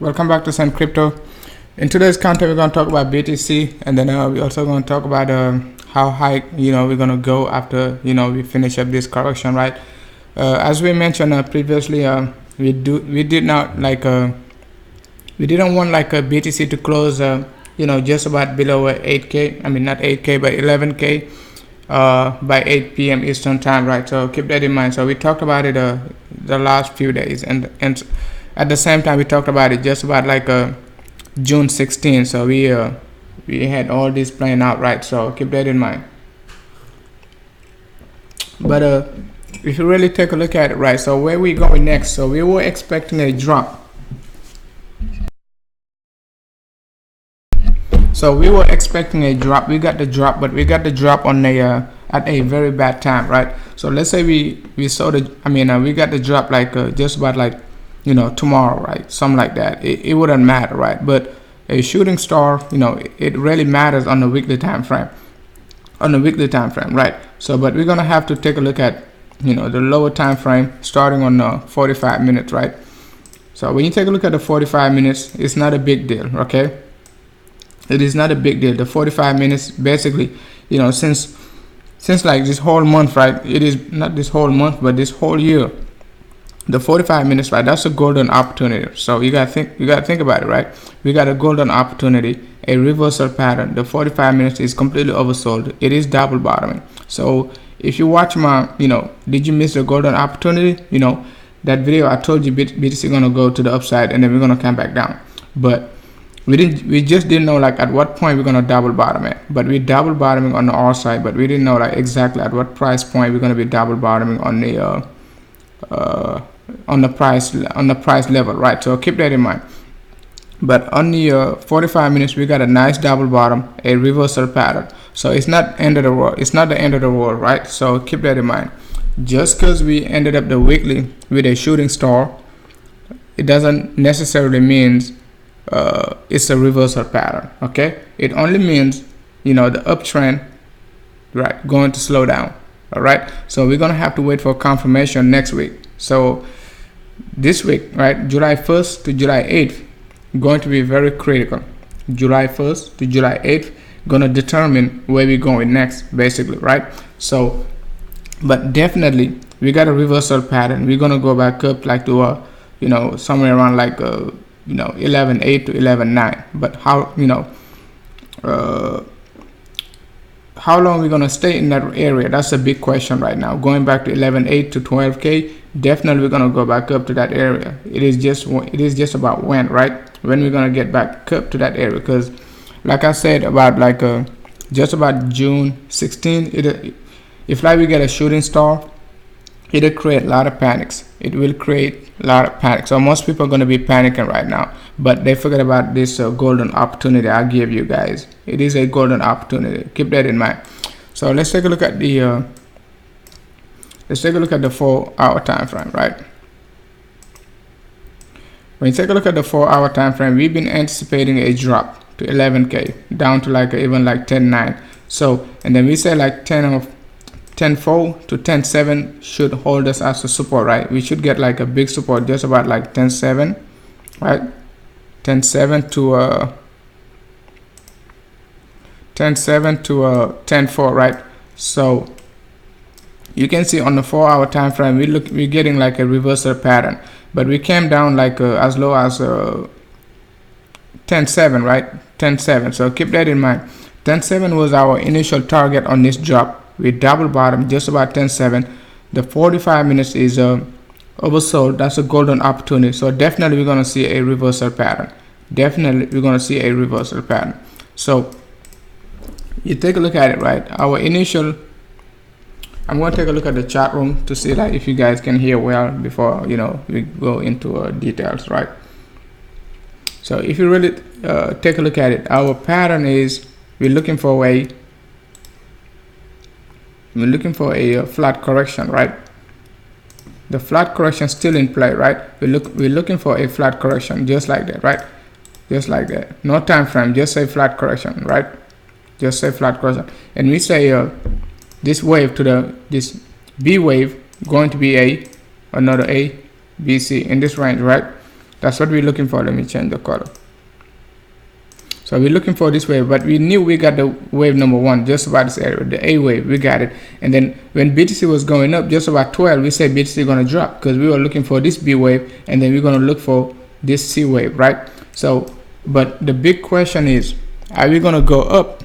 Welcome back to Sun Crypto. In today's content, we're going to talk about BTC, and then we're also going to talk about how high we're going to go after we finish up this correction, right? As we mentioned previously, we didn't want like a BTC to close just about below 8k. I mean not 8k but 11k by 8 p.m. Eastern time, right? So keep that in mind. So we talked about it the last few days, and at the same time we talked about it just about like June 16. So we had all this playing out, right? So keep that in mind. But if you really take a look at it, right, so where we going next? So we were expecting a drop. So we were expecting a drop. We got the drop, but we got the drop on the at a very bad time, right? So let's say we saw the we got the drop like just about like tomorrow, right? Something like that. It wouldn't matter, right? But a shooting star, it really matters on the weekly time frame. On the weekly time frame, right? So but we're gonna have to take a look at the lower time frame starting on 45 minutes, right? So when you take a look at the 45 minutes, it's not a big deal, okay? It is not a big deal. The 45 minutes basically, since like this whole month, right? It is not this whole month, but this whole year. The 45 minutes, right? That's a golden opportunity. So you gotta think about it, right? We got a golden opportunity, a reversal pattern. The 45 minutes is completely oversold. It is double bottoming. So if you watch my, did you miss the golden opportunity? That video I told you BTC gonna go to the upside and then we're gonna come back down. But we just didn't know like at what point we're gonna double bottom it. But we double bottoming on the R side, but we didn't know like exactly at what price point we're gonna be double bottoming on the price level, right? So keep that in mind. But on the 45 minutes, we got a nice double bottom, a reversal pattern. So it's not end of the world. It's not the end of the world, right? So keep that in mind. Just because we ended up the weekly with a shooting star, it doesn't necessarily means it's a reversal pattern, okay? It only means the uptrend, right, going to slow down. All right, so we're gonna have to wait for confirmation next week. So this week, right, July 1st to July 8th, going to be very critical. July 1st to July 8th gonna determine where we're going next, basically, right? So but definitely we got a reversal pattern. We're gonna go back up like to somewhere around like 11.8 to 11.9. But how long we're gonna stay in that area, that's a big question right now. Going back to 11.8 to 12k, definitely we're gonna go back up to that area. It is just about when, right? When we're gonna get back up to that area, because like I said about like just about June 16, if like we get a shooting star, it'll create a lot of panics. It will create a lot of panic. So most people are going to be panicking right now, but they forget about this golden opportunity I give you guys. It is a golden opportunity. Keep that in mind. So let's take a look at the 4-hour time frame, right? When you take a look at the 4-hour time frame, we've been anticipating a drop to 11k down to like even like 10.9. So and then we say like 10.4 to 10.7 should hold us as a support, right? We should get like a big support just about like 10.7, right? 10.7 to 10.4, right? So you can see on the 4-hour time frame we're getting like a reversal pattern, but we came down like as low as 10.7, right? 10.7. So keep that in mind. 10.7 was our initial target on this drop. We double bottom just about 10.7. The 45 minutes is oversold. That's a golden opportunity. So definitely we're gonna see a reversal pattern. Definitely we're gonna see a reversal pattern. So you take a look at it, right? Our initial, I'm gonna take a look at the chat room to see like if you guys can hear well before we go into details, right? So if you really take a look at it, our pattern is we're looking for a flat correction, right? The flat correction still in play, right? We're looking for a flat correction just like that, right? Just like that. No time frame, just say flat correction, right? Just say flat correction. And we say this wave to this B wave going to be another A, B, C in this range, right? That's what we're looking for. Let me change the color. So we're looking for this wave, but we knew we got the wave number 1 just about this area, the A wave. We got it. And then when BTC was going up just about 12, we said BTC gonna drop because we were looking for this B wave, and then we're gonna look for this C wave, right? So, but the big question is, are we gonna go up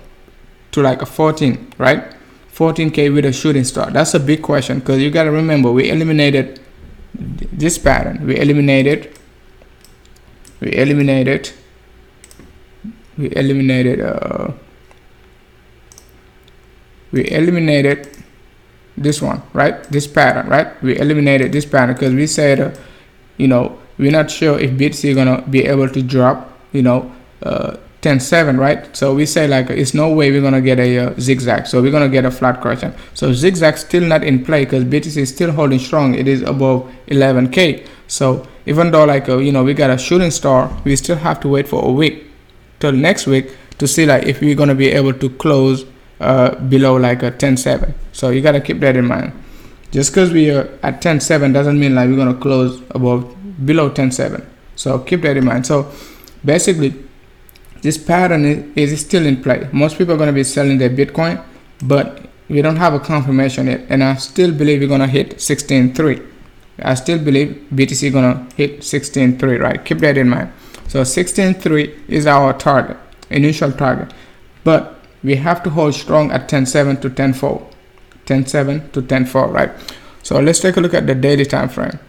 to like a 14, right? 14K with a shooting star? That's a big question, because you gotta remember we eliminated this pattern. We eliminated this one, right? This pattern, right? We eliminated this pattern because we said, you know, we're not sure if BTC is gonna be able to drop, you know, 10.7, right? So we say like it's no way we're gonna get a zigzag, so we're gonna get a flat correction. So zigzag still not in play because BTC is still holding strong. It is above 11K. So even though like you know, we got a shooting star, we still have to wait for a week till next week to see like if we're gonna be able to close below like a 10.7. So you gotta keep that in mind. Just because we are at 10.7 doesn't mean like we're gonna close below 10.7. So keep that in mind. So basically, this pattern is still in play. Most people are going to be selling their Bitcoin, but we don't have a confirmation yet. And I still believe we're going to hit 16.3. I still believe BTC is going to hit 16.3, right? Keep that in mind. So 16.3 is our target, initial target. But we have to hold strong at 10.7 to 10.4. 10.7 to 10.4, right? So let's take a look at the daily time frame.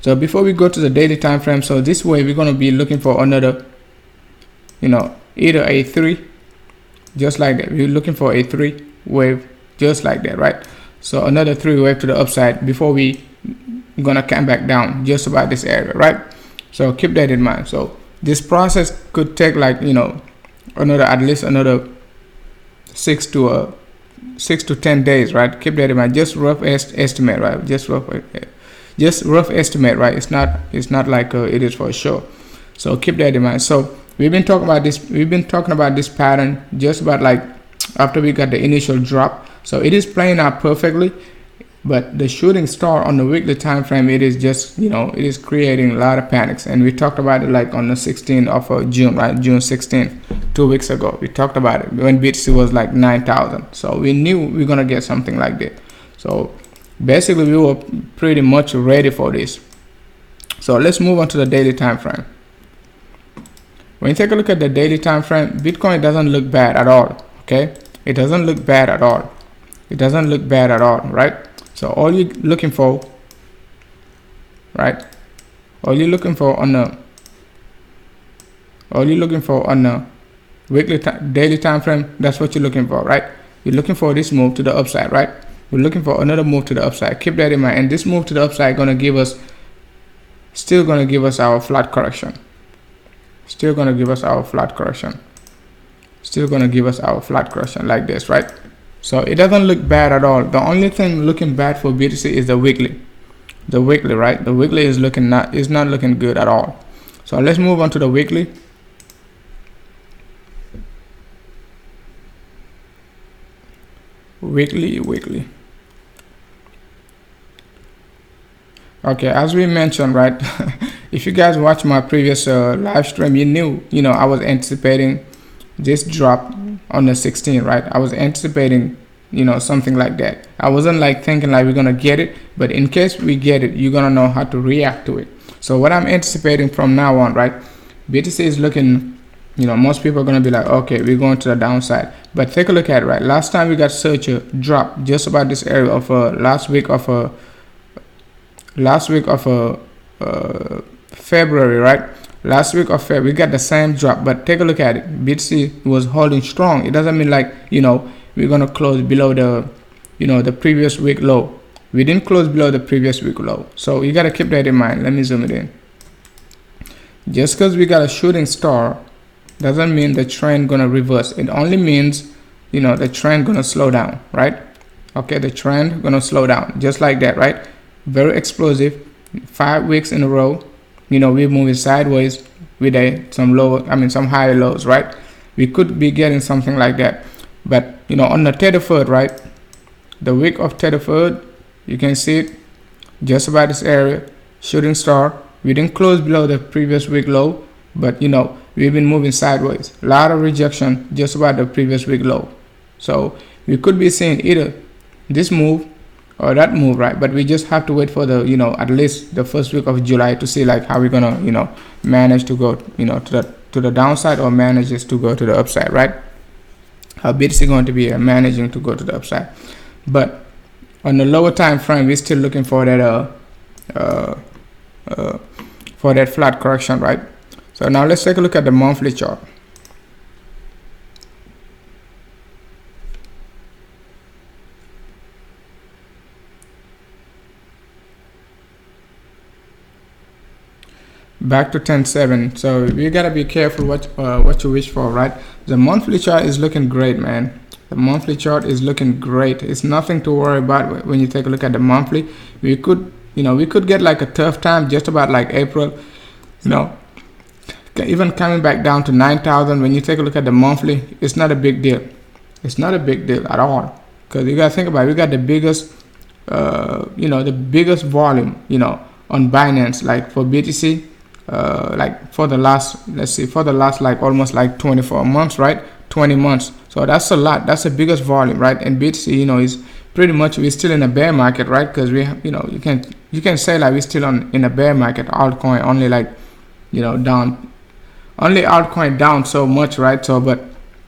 So before we go to the daily time frame, so this way we're going to be looking for another, you know, either a 3, just like that. We're looking for a 3 wave just like that, right? So another 3 wave to the upside before we gonna come back down just about this area, right? So keep that in mind. So this process could take like, you know, at least another 6 to 10 days, right? Keep that in mind. Just rough estimate, right? Just rough estimate, right? It's not like it is for sure. So keep that in mind. So we've been talking about this pattern just about like after we got the initial drop. So it is playing out perfectly, but the shooting star on the weekly time frame, it is just, you know, it is creating a lot of panics. And we talked about it like on the 16th of June, right? June 16th, 2 weeks ago. We talked about it when BTC was like 9,000. So we knew we were gonna get something like that. So basically we were pretty much ready for this. So let's move on to the daily time frame. When you take a look at the daily time frame, Bitcoin doesn't look bad at all. Okay, it doesn't look bad at all. It doesn't look bad at all, right? So all you're looking for, right? All you're looking for on the daily time frame, that's what you're looking for, right? You're looking for this move to the upside, right? We're looking for another move to the upside. Keep that in mind. And this move to the upside still gonna give us our flat correction. Still gonna give us our flat correction like this, right? So it doesn't look bad at all. The only thing looking bad for BTC is the weekly, right? The weekly is not looking good at all. So let's move on to the weekly. Weekly. Okay, as we mentioned, right? If you guys watched my previous live stream, you know I was anticipating this drop on the 16th, right? I was anticipating, you know, something like that. I wasn't like thinking like we're gonna get it, but in case we get it, you're gonna know how to react to it. So what I'm anticipating from now on, right? BTC is looking, you know, most people are gonna be like, okay, we're going to the downside. But take a look at it, right? Last time we got such a drop just about this area of last week of February, right? Last week of February we got the same drop, but take a look at it. BTC was holding strong. It doesn't mean like, you know, we're gonna close below the, you know, the previous week low. We didn't close below the previous week low, so you gotta keep that in mind. Let me zoom it in. Just because we got a shooting star doesn't mean the trend gonna reverse. It only means, you know, the trend gonna slow down, right? Okay, the trend gonna slow down just like that, right? Very explosive. 5 weeks in a row, you know, we're moving sideways with some higher lows, right? We could be getting something like that. But you know, on the 33rd, right, the week of 33rd, you can see it just about this area, shooting star, we didn't close below the previous week low, but you know, we've been moving sideways. A lot of rejection just about the previous week low. So we could be seeing either this move or that move, right? But we just have to wait for the, you know, at least the first week of July to see like how we're gonna, you know, manage to go, you know, to the downside or manages to go to the upside, right? How BTC going to be managing to go to the upside. But on the lower time frame, we're still looking for that flat correction, right? So now let's take a look at the monthly chart. Back to 10.7. So you gotta be careful what you wish for, right? The monthly chart is looking great, man. The monthly chart is looking great. It's nothing to worry about when you take a look at the monthly. We could, you know, we could get like a tough time just about like April, you know, even coming back down to 9,000. When you take a look at the monthly, it's not a big deal. It's not a big deal at all, because you gotta think about it. We got the biggest, you know, the biggest volume, you know, on Binance, like for BTC. Like for the last, let's see, for the last like almost like 24 months, right? 20 months. So that's a lot. That's the biggest volume, right? And BTC, you know, is pretty much, we're still in a bear market, right? Because we have, you know, you can say like we're still in a bear market. Altcoin only like, you know, down, only altcoin down so much, right? So but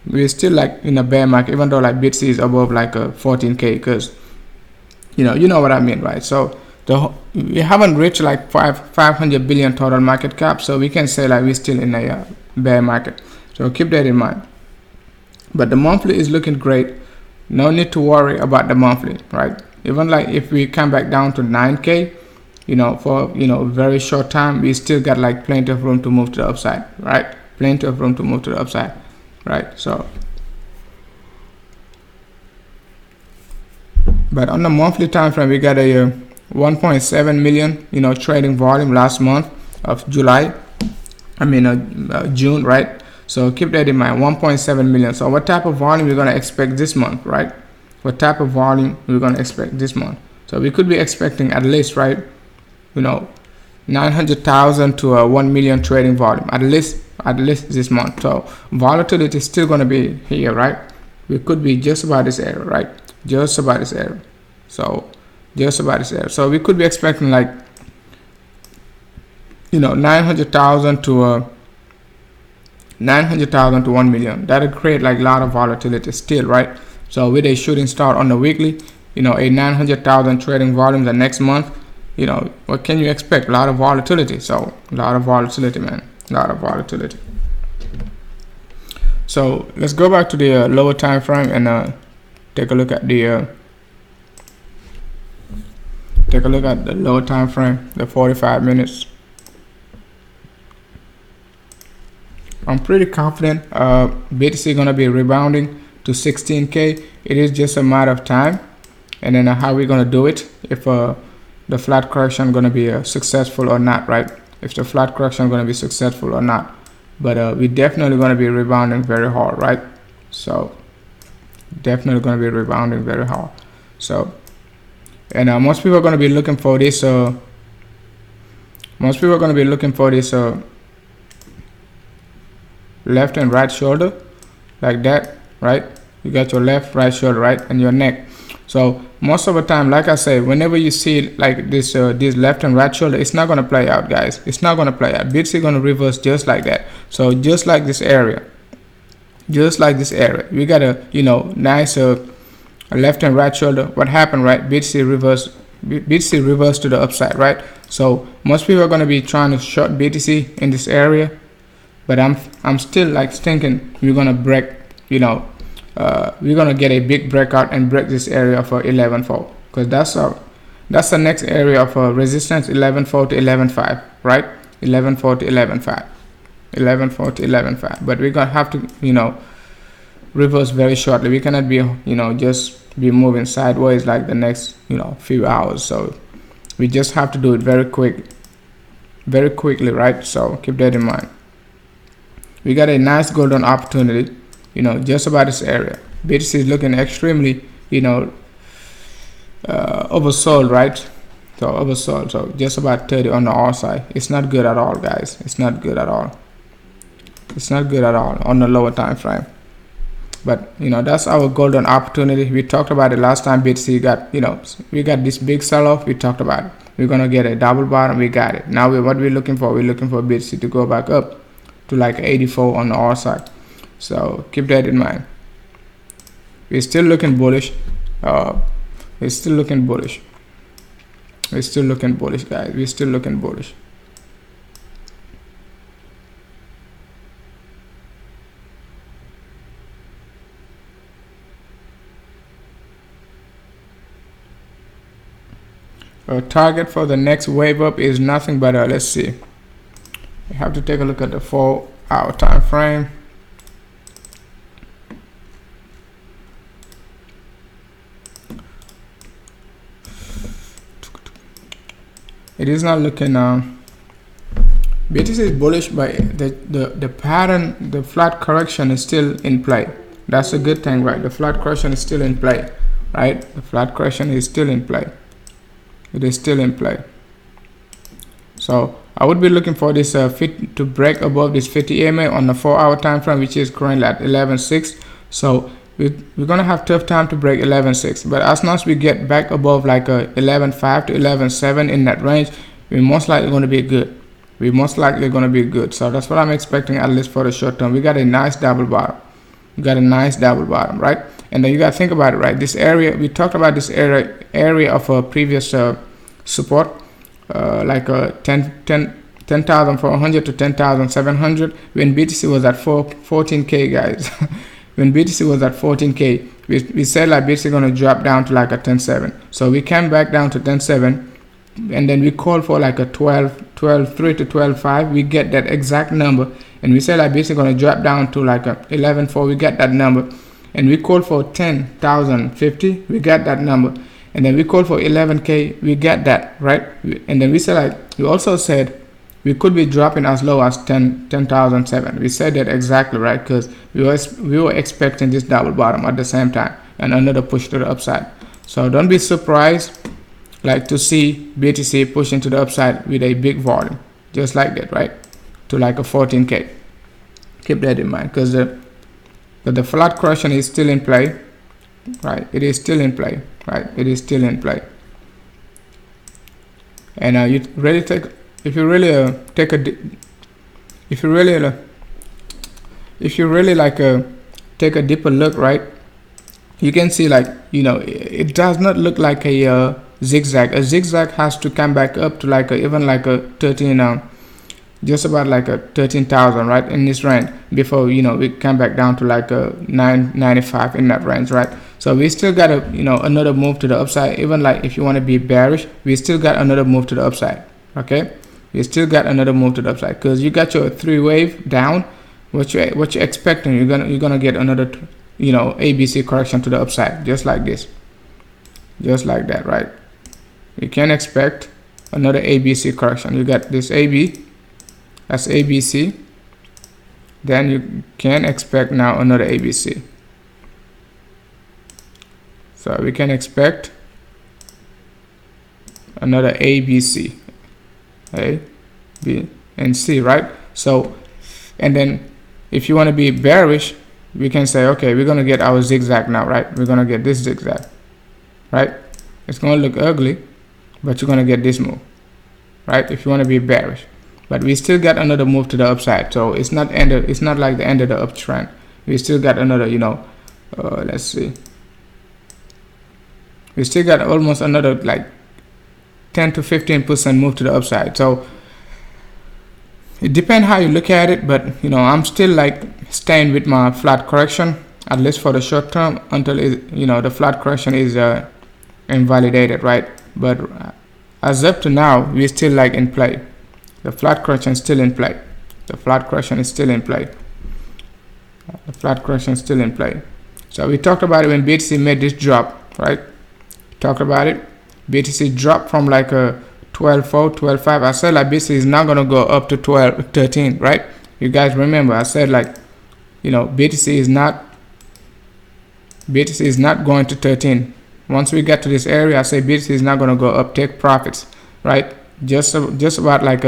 we're still like in a bear market, even though like BTC is above like a 14k, because you know what I mean, right? So we haven't reached like 500 billion total market cap, so we can say like we're still in a bear market. So keep that in mind. But the monthly is looking great. No need to worry about the monthly, right? Even like if we come back down to 9k, you know, for, you know, very short time, we still got like plenty of room to move to the upside, right? Plenty of room to move to the upside, right? So but on the monthly time frame, we got a 1.7 million, you know, trading volume last month of July, June, right? So keep that in mind, 1.7 million. So what type of volume we're going to expect this month, right? What type of volume we're going to expect this month? So we could be expecting at least, right, you know, 900,000 to 1 million trading volume, at least this month. So volatility is still going to be here, right? We could be just about this area, right? Just about this area. So just about this area. So we could be expecting like, you know, 900,000 to 1 million. That'll create like a lot of volatility still, right? So with a shooting star on the weekly, you know, a 900,000 trading volume the next month, you know, what can you expect? A lot of volatility. So a lot of volatility, man. A lot of volatility. So let's go back to the lower time frame and take a look at the lower time frame, the 45 minutes. I'm pretty confident BTC gonna be rebounding to 16k. It is just a matter of time, and then how we're gonna do it, if the flat correction gonna be successful or not, right? If the flat correction gonna be successful or not. But we definitely gonna be rebounding very hard, right? So definitely gonna be rebounding very hard. So, and most people are gonna be looking for this. Most people are gonna be looking for this left and right shoulder, like that, right? You got your left, right shoulder, right, and your neck. So most of the time, like I say, whenever you see like this left and right shoulder, it's not gonna play out, guys. It's not gonna play out. BTC gonna reverse just like that. So just like this area, we got a, you know, nice left and right shoulder. What happened, right? BTC reversed to the upside, right? So most people are gonna be trying to short BTC in this area, but I'm still like thinking we're gonna break, you know, we're gonna get a big breakout and break this area for 11.4, because that's the next area of resistance, 11.4 to 11.5, right? 11.4 to 11.5, 11.4 to 11.5. But we're gonna have to, you know, reverse very shortly. We cannot be, you know, just be moving sideways like the next, you know, few hours. So we just have to do it very quickly, right? So keep that in mind. We got a nice golden opportunity, you know, just about this area. BTC is looking extremely, you know, oversold, right? So oversold, so just about 30 on the R side. It's not good at all, guys. It's not good at all. It's not good at all on the lower time frame. But you know, that's our golden opportunity. We talked about it last time. BTC got, you know, we got this big sell-off. We talked about it. We're gonna get a double bottom. We got it. Now what we're looking for? We're looking for BTC to go back up to like 84 on the R side. So keep that in mind. We're still looking bullish. We're still looking bullish. We're still looking bullish, guys. We're still looking bullish. Our target for the next wave up is nothing but let's see. We have to take a look at the 4-hour time frame. It is not looking BTC is bullish, but the pattern, the flat correction is still in play. That's a good thing, right? The flat correction is still in play, right? The flat correction is still in play. It is still in play. So I would be looking for this fit to break above this 50 EMA on the 4-hour time frame, which is currently at 11.6. So we're gonna have tough time to break 11.6, but as long as we get back above like a 11.5 to 11.7 in that range, we're most likely going to be good. We're most likely going to be good. So that's what I'm expecting, at least for the short term. We got a nice double bottom. We got a nice double bottom, right? And then you got to think about it, right? This area, we talked about this area of a previous support, like 10,400 to 10,700 when BTC was at 14K, guys. When BTC was at 14K, we said like BTC going to drop down to like a 10.7. So we came back down to 10.7, and then we called for like a 12.3 to 12.5. We get that exact number, and we said like BTC going to drop down to like a 11.4. We get that number, and we called for 10,050. We got that number, and then we called for 11K. We get that, right? And then we said like, we also said we could be dropping as low as 10,007. We said that exactly, right? Because we were expecting this double bottom at the same time and another push to the upside. So don't be surprised like to see BTC pushing to the upside with a big volume, just like that, right? To like a 14K. Keep that in mind, because the flat correction is still in play, right? It is still in play, right? It is still in play. And you really take. If you really take a deeper look, right, you can see like, you know, it does not look like a zigzag. A zigzag has to come back up to like even like a 13, just about like a 13,000, right, in this range before, you know, we come back down to like a 995 in that range, right? So we still got a, you know, another move to the upside. Even like if you want to be bearish, we still got another move to the upside. Okay, you still got another move to the upside, because you got your 3 wave down. What you're expecting, you're gonna get another, you know, ABC correction to the upside, just like this, just like that, right? You can expect another ABC correction. You got this AB, that's ABC, then you can expect now another ABC. So we can expect another ABC, A, B, and C, right? So, and then if you want to be bearish, we can say, okay, we're going to get our zigzag now, right? We're going to get this zigzag, right? It's going to look ugly, but you're going to get this move, right? If you want to be bearish, but we still got another move to the upside. So it's not it's not like the end of the uptrend. We still got another, you know, let's see. We still got almost another like 10 to 15% move to the upside. So it depends how you look at it, but you know, I'm still like staying with my flat correction, at least for the short term, until it, you know, the flat correction is invalidated, right? But as up to now, we're still like in play. The flat correction is still in play. The flat correction is still in play. The flat correction is still in play. So we talked about it when BTC made this drop, right? Talked about it. BTC dropped from like a 12.4, 12.5. I said like BTC is not gonna go up to 12, 13, right? You guys remember I said like, you know, BTC is not going to 13. once we get to this area, I say BTC is not going to go up, take profits, right? Just about like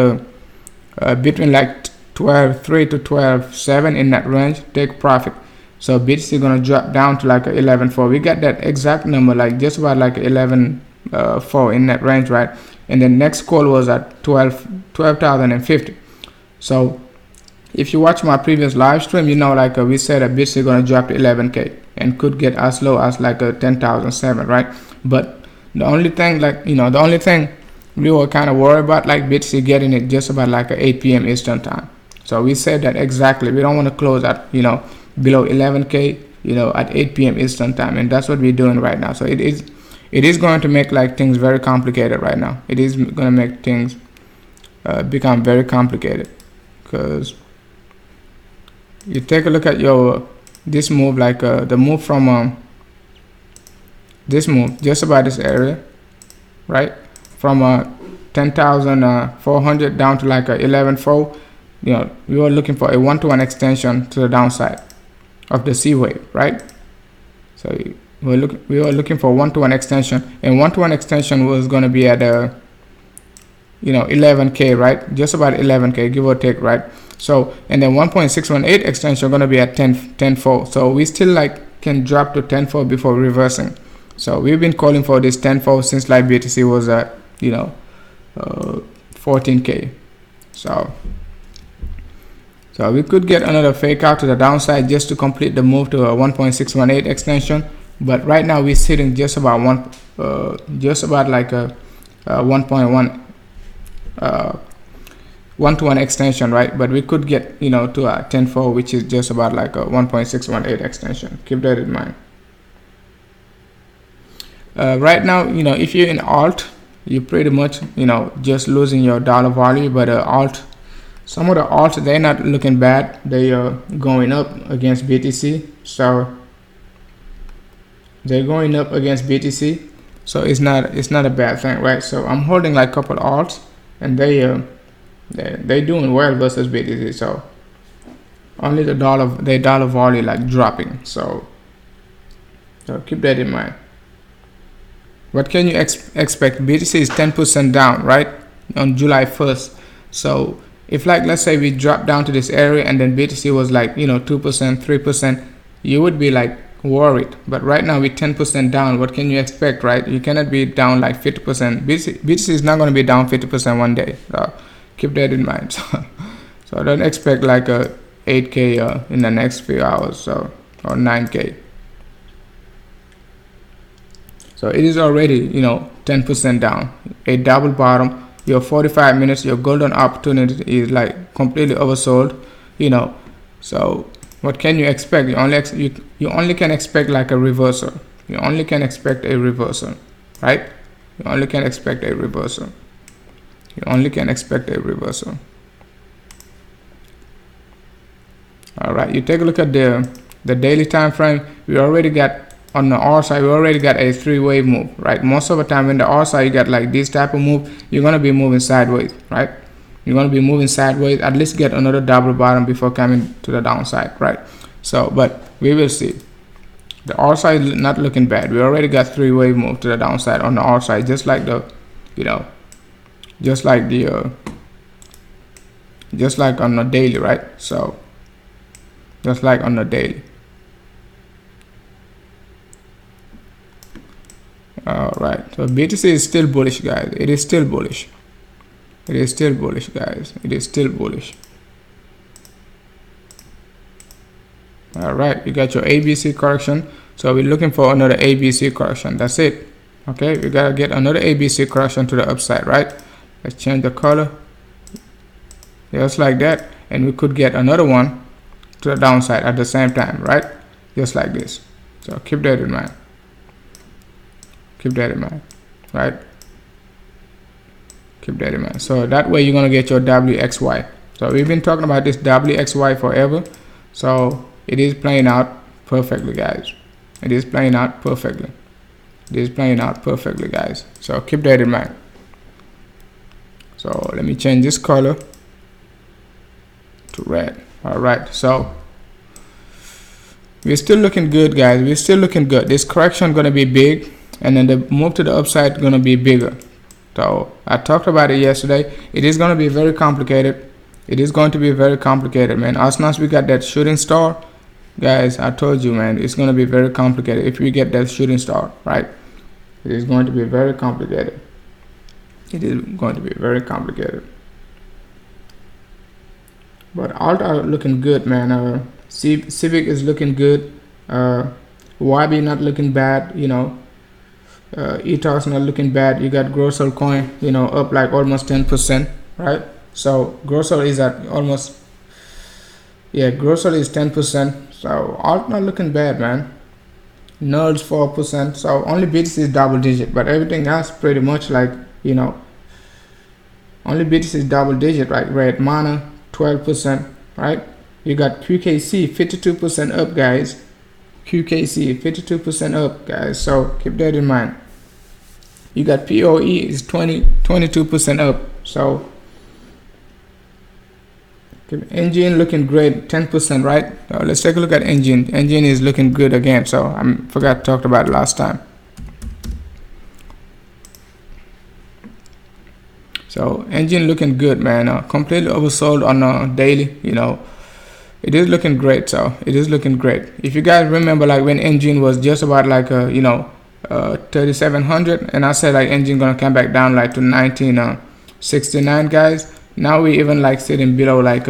between like 12.3 to 12.7 in that range, take profit. So BTC is going to drop down to like 11.4. We got that exact number, like just about like 11.4 in that range, right? And the next call was at 12,050. So if you watch my previous live stream, you know, like we said that BTC is going to drop to 11K and could get as low as like 10,007, right? But the only thing, like, you know, the only thing we were kind of worried about, like BTC getting it just about like 8 p.m. Eastern time. So we said that exactly. We don't want to close at, you know, below 11K, you know, at 8 p.m. Eastern time. And that's what we're doing right now. So it is going to make like things very complicated right now. It is going to make things become very complicated, because you take a look at your this move, like the move from this move just about this area, right, from 10,400 down to like 11.4. You know, we were looking for a 1-to-1 extension to the downside of the C wave, right? So we were looking for 1-to-1 extension, and 1-to-1 extension was going to be at you know, 11K, right? Just about 11K, give or take, right? So, and then 1.618 extension going to be at 10.4. So we still like can drop to 10.4 before reversing. So we've been calling for this 10.4 since like BTC was at, you know, 14K. So we could get another fake out to the downside just to complete the move to a 1.618 extension. But right now we're sitting just about like a 1-to-1 extension, right? But we could get, you know, to a 10.4, which is just about like a 1.618 extension. Keep that in mind. Right now, you know, if you're in alt, you pretty much, you know, just losing your dollar value. But alt, some of the alts, they're not looking bad. They are going up against BTC. So they're going up against BTC. So it's not a bad thing, right? So I'm holding like a couple alts, and they're doing well versus BTC. So only their dollar value like dropping. So keep that in mind. What can you expect? BTC is 10% down, right, on July 1st. So if, like, let's say we drop down to this area and then BTC was like, you know, 2%, 3%, you would be like worried. But right now we're 10% down. What can you expect, right? You cannot be down like 50%. BTC is not going to be down 50% one day. So keep that in mind. So don't expect like a 8K in the next few hours, so, or 9K. So it is already, you know, 10% down, a double bottom. Your 45 minutes, your golden opportunity is like completely oversold, you know. So what can you expect? You only can expect like a reversal. You only can expect a reversal, right? You only can expect a reversal. You only can expect a reversal. All right, you take a look at the daily time frame. We already got, on the R side, we already got a 3-wave move, right? Most of the time in the R side, you got like this type of move, you're going to be moving sideways, right? You're going to be moving sideways, at least get another double bottom before coming to the downside, right? So, but we will see. The R side is not looking bad. We already got 3-wave move to the downside on the R side, just like the, you know, just like on the daily, right? So, just like on the daily. All right, so BTC is still bullish, guys. It is still bullish. It is still bullish, guys. It is still bullish. All right, you got your ABC correction. So we're looking for another ABC correction. That's it. Okay, we gotta get another ABC correction to the upside, right? Let's change the color, just like that, and we could get another one to the downside at the same time, right? Just like this. So keep that in mind. Keep that in mind, right? Keep that in mind. So that way you're gonna get your WXY. So we've been talking about this WXY forever. So it is playing out perfectly, guys. It is playing out perfectly. It is playing out perfectly, guys. So keep that in mind. So let me change this color to red. All right. So we're still looking good, guys. We're still looking good. This correction gonna be big. and then the move to the upside gonna be bigger. So I talked about it yesterday. It is gonna be very complicated. It is going to be very complicated, man. As soon as we got that shooting star, guys, I told you, man, it's gonna be very complicated if we get that shooting star, right? It is going to be very complicated. It is going to be very complicated. But alt are looking good, man. Civic is looking good. YB not looking bad, you know. Ethos not looking bad. You got Grossel coin, you know, up like almost 10%, right? So Grossel is at almost, yeah, Grossel is 10%. So alt not looking bad, man. Nerds 4%. So only BTC is double digit, but everything else pretty much like, you know, only BTC is double digit, right? Red Mana 12%, right? You got QKC 52% up, guys. QKC 52% up, guys. So keep that in mind. You got POE is 22% up. So Engine looking great, 10%, right? Let's take a look at Engine. Engine is looking good again. So I forgot to talk about it last time. So Engine looking good, man. Completely oversold on daily, you know. It is looking great. So it is looking great. If you guys remember, like when Engine was just about like 3700, and I said like Engine gonna come back down like to 1969, guys. Now we even like sitting below like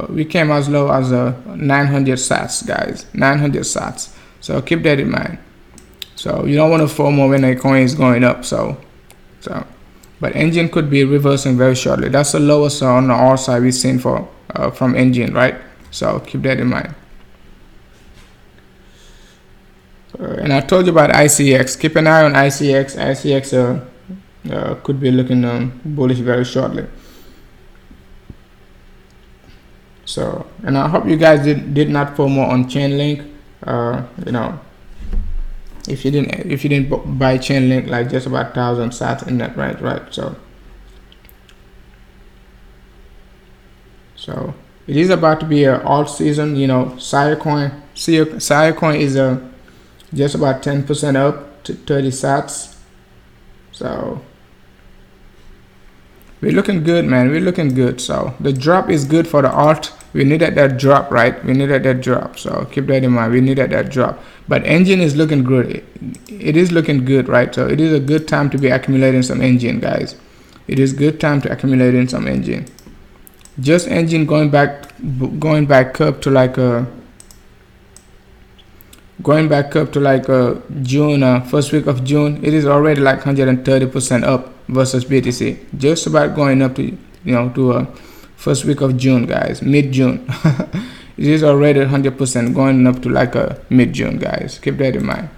we came as low as 900 sats, guys. 900 sats. So keep that in mind. So you don't want to FOMO when a coin is going up. So but Engine could be reversing very shortly. That's the lowest on the R side we've seen for from Engine, right? So keep that in mind. And I told you about ICX. Keep an eye on ICX. ICX could be looking bullish very shortly. So, and I hope you guys did not FOMO on Chainlink. You know, if you didn't buy Chainlink, like just about 1,000 sats in that range, right? So it is about to be a alt season. You know, ZILLIQA is just about 10% up to 30 sats. So we're looking good, man. We're looking good. So the drop is good for the alt. We needed that drop, right? We needed that drop. So keep that in mind. We needed that drop. But Engine is looking good. It is looking good, right? So it is a good time to be accumulating some Engine, guys. It is good time to accumulate in some Engine. Just Engine going back up to like June, first week of June. It is already like 130% up versus BTC. Just about going up to first week of June, guys, mid-June. It is already 100% going up to like mid-June, guys. Keep that in mind.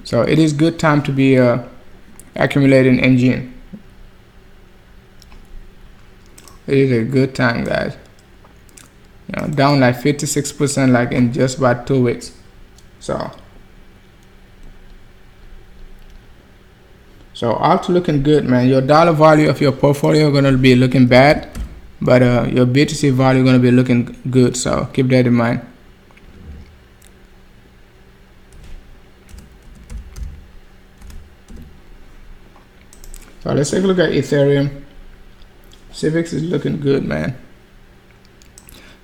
So it is good time to be accumulating Engine. It is a good time, guys. You know, down like 56% like in just about 2 weeks. So alt looking good, man. Your dollar value of your portfolio gonna be looking bad, but your BTC value gonna be looking good. So keep that in mind. So let's take a look at Ethereum. Civics is looking good, man.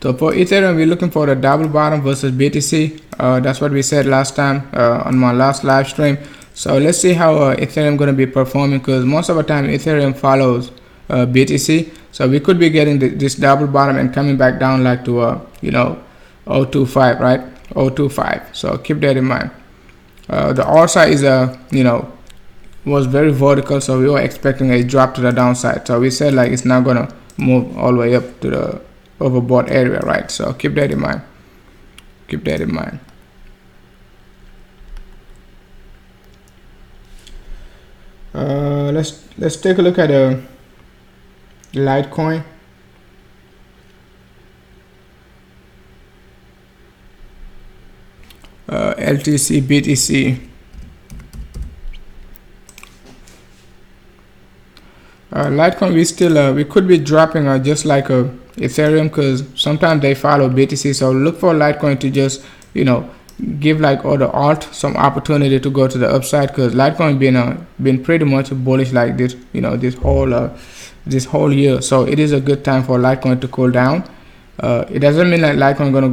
So for Ethereum, we're looking for the double bottom versus BTC. That's what we said last time on my last live stream. So let's see how Ethereum going to be performing, because most of the time Ethereum follows BTC. So we could be getting this double bottom and coming back down like to 0.25, right? 0.25. So keep that in mind. The R side is was very vertical, so we were expecting a drop to the downside. So we said like it's not gonna move all the way up to the overbought area, right? So keep that in mind. Keep that in mind. Let's take a look at Litecoin. LTC, BTC. Litecoin, we could be dropping just like Ethereum, because sometimes they follow BTC. So look for Litecoin to just give like other alt some opportunity to go to the upside, because Litecoin been pretty much bullish like this, you know, this whole year. So it is a good time for Litecoin to cool down. It doesn't mean like Litecoin gonna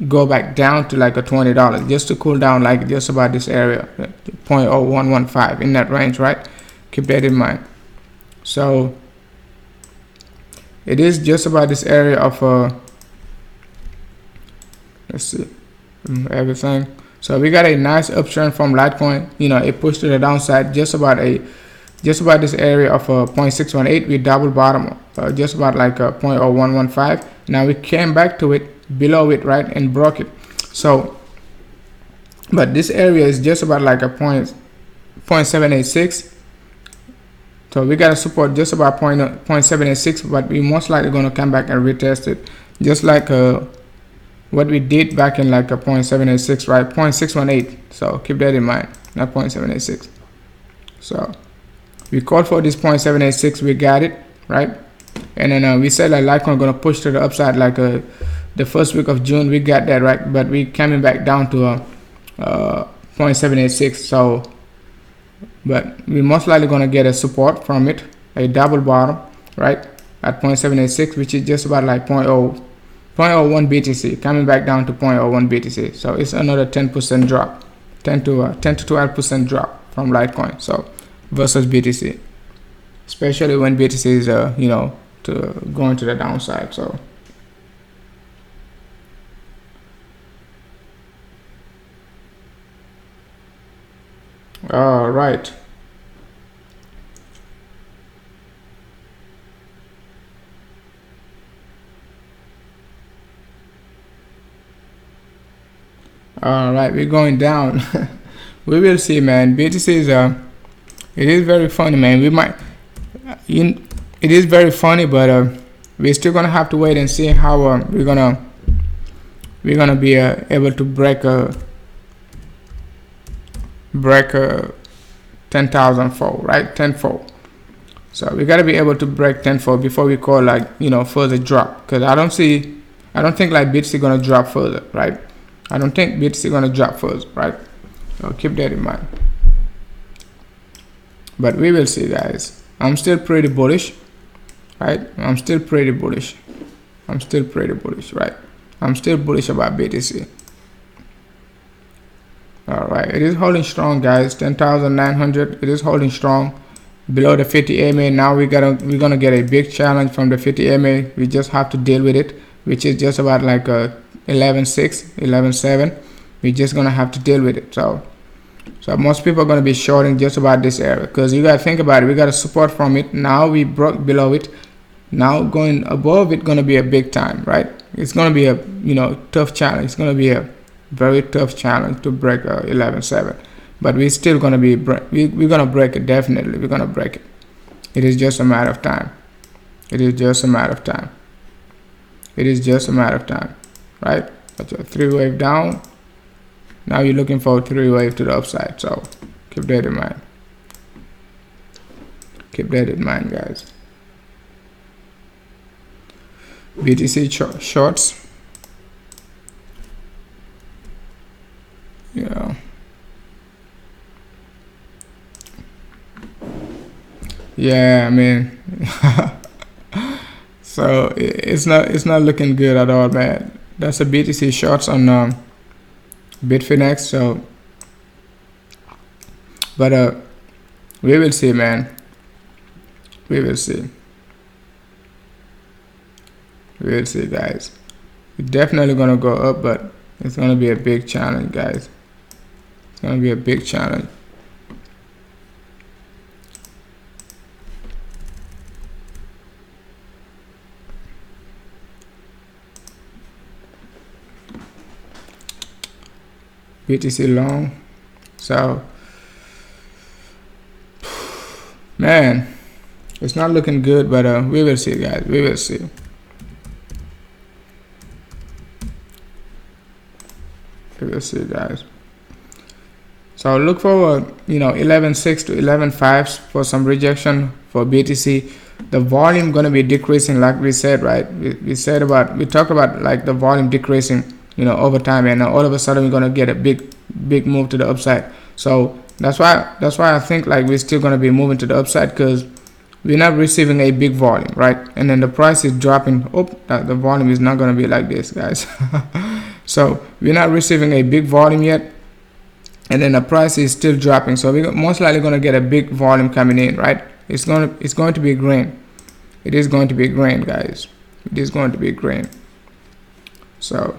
go back down to like a $20, just to cool down like just about this area, 0.0115 in that range, right? Keep that in mind. So it is just about this area of let's see everything. So we got a nice uptrend from Litecoin. You know, it pushed to the downside just about this area of 0.618. We double bottom just about like 0.0115. Now we came back to it, below it, right, and broke it. So but this area is just about like a 0.786. So we got a support just about 0.786, but we most likely going to come back and retest it, just like what we did back in like a 0.786, right? 0.618. So keep that in mind, not 0.786. So we called for this 0.786, we got it, right? And then we said like Litecoin going to push to the upside like the first week of June. We got that, right? But we coming back down to 0.786. So but we most likely going to get a support from it, a double bottom, right, at 0.786, which is just about like 0.01 BTC, coming back down to 0.01 BTC. So it's another 10% drop, 10 to 12% drop from Litecoin, so versus BTC, especially when BTC is you know, going to the downside. So all right. All right, we're going down. We will see, man. BTC is it is very funny, man. We might it is very funny, but we're still gonna have to wait and see how we're gonna be able to break 10,004, right? 10,400. So we gotta be able to break 10,400 before we call like, you know, further drop, because I don't think like BTC gonna drop further, right? I don't think BTC gonna drop further, right? So keep that in mind. But we will see, guys. I'm still pretty bullish, right? I'm still pretty bullish, right? I'm still bullish about BTC. All right, it is holding strong, guys. 10,900. It is holding strong below the 50 MA. Now we're gonna get a big challenge from the 50 MA. We just have to deal with it, which is just about like 11.6, 11.7. We're just gonna have to deal with it. So most people are gonna be shorting just about this area, because you gotta think about it. We got a support from it. Now we broke below it. Now going above it gonna be a big time, right? It's gonna be a, you know, tough challenge. It's gonna be a very tough challenge to break 11.7, but we're still gonna be we're gonna break it. Definitely we're gonna break it. It is just a matter of time. It is just a matter of time. It is just a matter of time, right? That's a 3-wave down. Now you're looking for a 3-wave to the upside. So keep that in mind. Keep that in mind, guys. BTC shorts. Yeah. Yeah, I mean, so it's not looking good at all, man. That's a BTC shorts on Bitfinex. So, but we will see, man. We will see. We will see, guys. It's definitely gonna go up, but it's gonna be a big challenge, guys. It's gonna be a big challenge. BTC long. So, man, it's not looking good, but we will see, guys. We will see. We will see, guys. So look for 11.6 to 11.5 for some rejection for BTC. The volume gonna be decreasing, like we said, right? We talked about like the volume decreasing, over time, and all of a sudden we're gonna get a big move to the upside. So that's why I think like we're still gonna be moving to the upside, because we're not receiving a big volume, right? And then the price is dropping. Oh, the volume is not gonna be like this, guys. So we're not receiving a big volume yet, and then the price is still dropping. So we're most likely gonna get a big volume coming in, right? It's going to be green. It is going to be green, guys. It is going to be green. So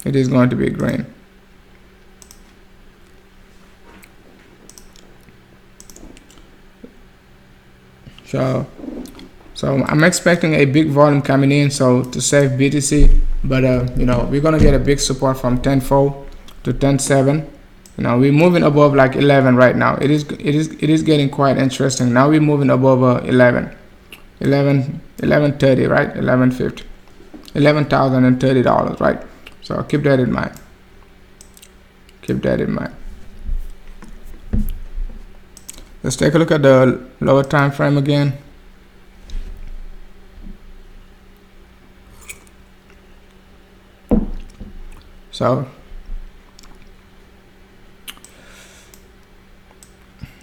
it is going to be green. So I'm expecting a big volume coming in, so to save BTC, but we're gonna get a big support from 10.4 to 10.7. We're moving above like 11 right now. It is getting quite interesting. Now we're moving above 11.30, right? 11.50, $11,030, right? So keep that in mind. Keep that in mind. Let's take a look at the lower time frame again. So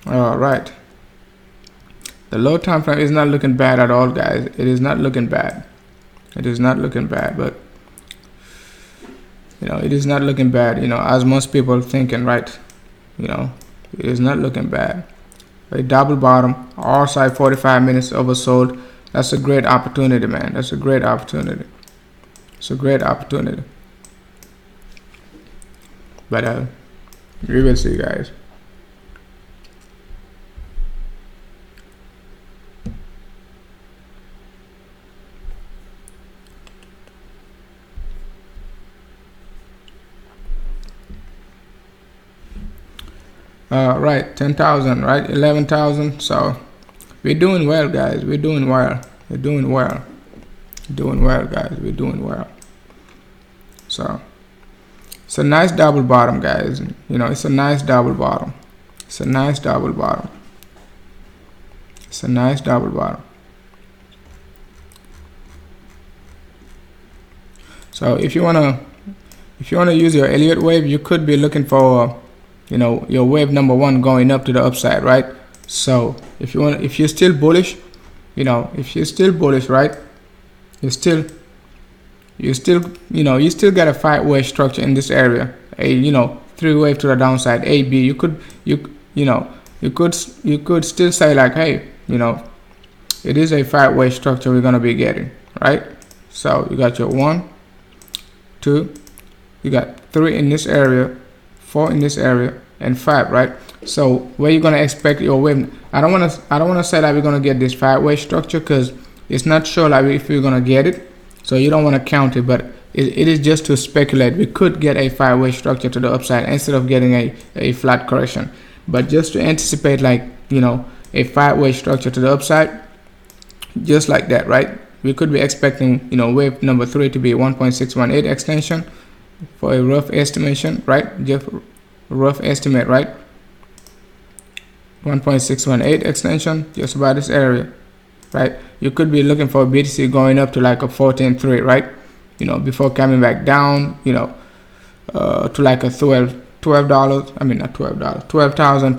all right, the low time frame is not looking bad at all, guys. It is not looking bad. It is not looking bad, but it is not looking bad, as most people thinking, right? It is not looking bad. A double bottom, RSI 45 minutes oversold. That's a great opportunity, man. That's a great opportunity. It's a great opportunity. But we will see, guys. Right, 10,000, right, 11,000. So we're doing well, guys. We're doing well. We're doing well. Doing well, guys. We're doing well. So it's a nice double bottom, guys. It's a nice double bottom. It's a nice double bottom. It's a nice double bottom. So if you wanna use your Elliott wave, you could be looking for your wave number 1 going up to the upside, right? So if you're still bullish, if you're still bullish, right, you still got a 5-wave structure in this area, a 3-wave to the downside, A, B. You could still say like, hey, it is a 5-wave structure we're gonna be getting, right? So you got your 1, 2, you got 3 in this area, 4 in this area, and 5, right? So where you're gonna expect your wave? I don't wanna say that we're gonna get this 5-wave structure, because it's not sure like if we're gonna get it. So you don't want to count it, but it is just to speculate. We could get a 5-wave structure to the upside instead of getting a flat correction. But just to anticipate, like a 5-wave structure to the upside, just like that, right? We could be expecting wave number 3 to be 1.618 extension for a rough estimation, right? Just rough estimate, right? 1.618 extension, just about this area, right? You could be looking for BTC going up to like a 14.3, right? Before coming back down, to like a $12. I mean not $12. 12,000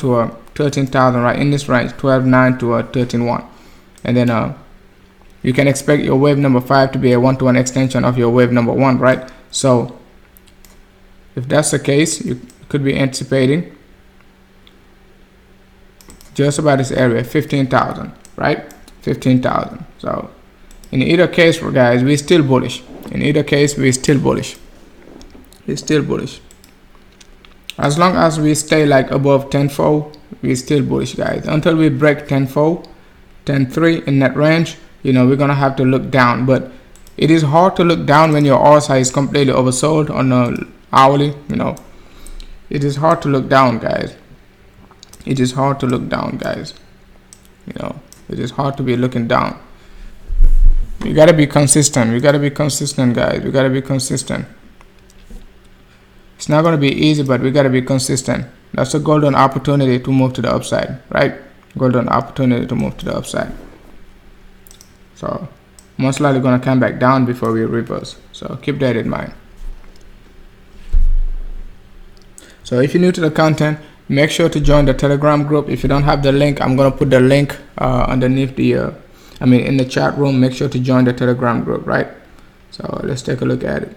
to a 13,000, right? In this range, 12.9 to a 13.1, and then you can expect your wave number 5 to be a 1-to-1 extension of your wave number 1, right? So if that's the case, you could be anticipating just about this area, 15,000, right? 15,000. So in either case, guys, we're still bullish. In either case, we're still bullish. We're still bullish. As long as we stay like above 10.4, we're still bullish, guys. Until we break 10.4, 10.3 in that range, we're gonna have to look down. But it is hard to look down when your RSI is completely oversold on a hourly. It is hard to look down, guys. It is hard to look down, guys. It is hard to be looking down. We gotta be consistent. We gotta be consistent, guys. We gotta be consistent. It's not gonna be easy, but we gotta be consistent. That's a golden opportunity to move to the upside, right? Golden opportunity to move to the upside. So most likely gonna come back down before we reverse. So keep that in mind. So if you're new to the content, make sure to join the Telegram group. If you don't have the link, I'm gonna put the link underneath the in the chat room. Make sure to join the Telegram group, right? So let's take a look at it.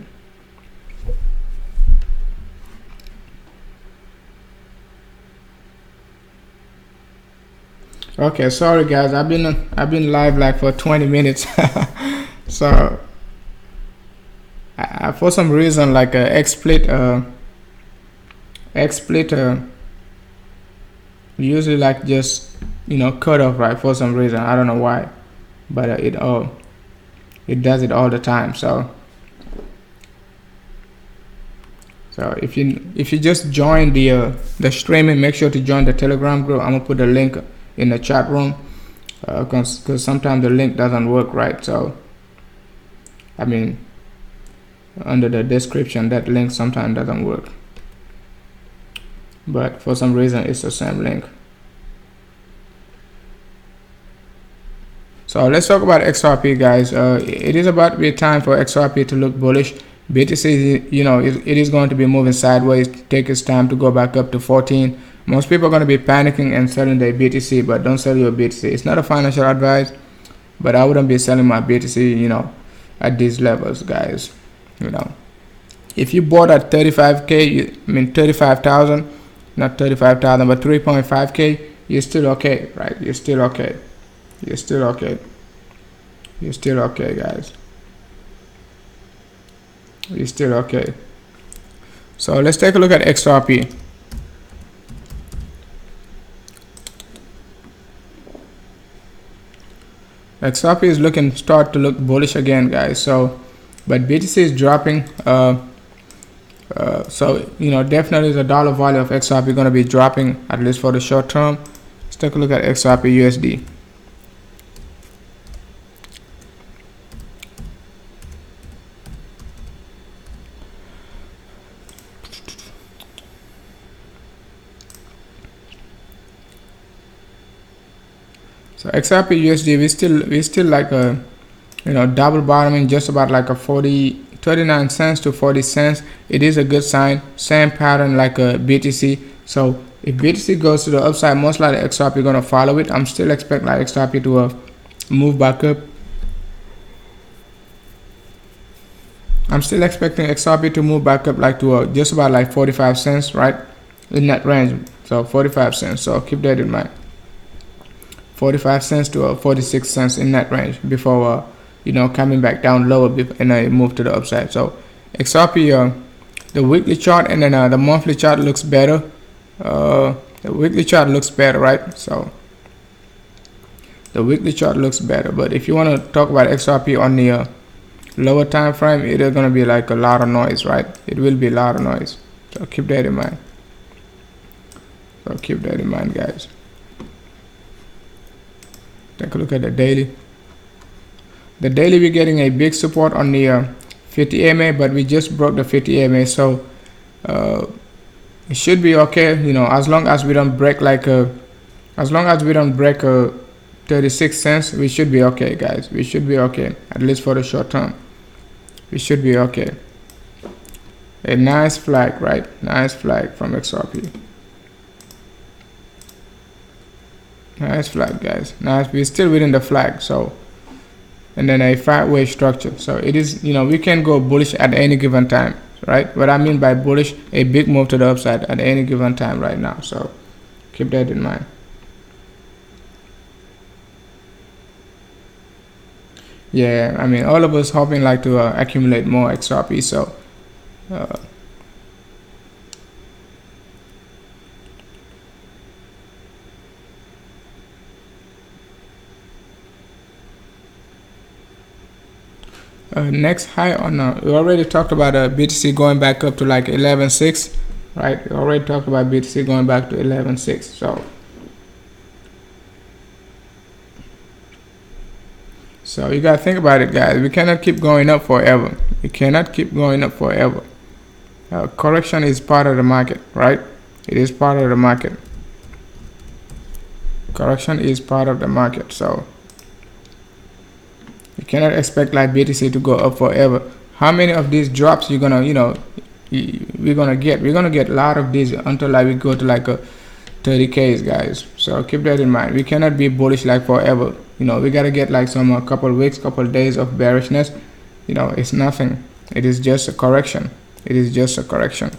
Okay, sorry guys, I've been live like for 20 minutes. So for some reason, like XSplit usually like just cut off, right? For some reason, I don't know why, but it does it all the time. So if you just join the streaming, make sure to join the Telegram group. I'm gonna put the link in the chat room, because sometimes the link doesn't work, right? So under the description, that link sometimes doesn't work, but for some reason it's the same link. So let's talk about XRP, guys. It is about to be time for XRP to look bullish. BTC, it is going to be moving sideways. Take its time to go back up to 14. Most people are going to be panicking and selling their BTC, but don't sell your BTC. It's not a financial advice, but I wouldn't be selling my BTC, at these levels, guys. If you bought at 35K, 35,000, not 35,000, but 3.5K, you're still okay, right? You're still okay. You're still okay. You're still okay, guys. You're still okay. So let's take a look at XRP. XRP is start to look bullish again, guys. So, but BTC is dropping. So definitely the dollar value of XRP going to be dropping, at least for the short term. Let's take a look at XRP USD. So XRP USD, we still like a double bottoming, just about like a 39 cents to 40 cents. It is a good sign. Same pattern like a BTC. So if BTC goes to the upside, most likely XRP gonna follow it. I'm still expecting like XRP to move back up. I'm still expecting XRP to move back up like to just about like 45 cents, right? In that range. So 45 cents. So keep that in mind. 45 cents to 46 cents in that range before coming back down lower and I move to the upside. So XRP, the weekly chart and then the monthly chart looks better. The weekly chart looks better, right? So the weekly chart looks better, but if you want to talk about XRP on the lower time frame, it is going to be like a lot of noise, right? It will be a lot of noise. So keep that in mind. So keep that in mind, guys. Take a look at the daily. The daily, we're getting a big support on the 50 MA, but we just broke the 50 MA, so it should be okay. As long as we don't break like as long as we don't break 36 cents, we should be okay, guys. We should be okay, at least for the short term. We should be okay. A nice flag, right? Nice flag from XRP. Nice flag, guys. Nice. We're still within the flag. So, and then a 5-way structure. So it is, we can go bullish at any given time, right? What I mean by bullish, a big move to the upside at any given time right now. So keep that in mind. Yeah, all of us hoping like to accumulate more XRP. So next high on we already talked about BTC going back up to like 11.6, right? We already talked about BTC going back to 11.6. So you gotta think about it, guys. We cannot keep going up forever. We cannot keep going up forever. Correction is part of the market, right? It is part of the market. Correction is part of the market. So You cannot expect like BTC to go up forever. How many of these drops you're gonna, we're gonna get? We're gonna get a lot of these until like we go to like a 30Ks, guys. So keep that in mind. We cannot be bullish like forever. We gotta get like some couple weeks, couple days of bearishness. It's nothing. It is just a correction. It is just a correction.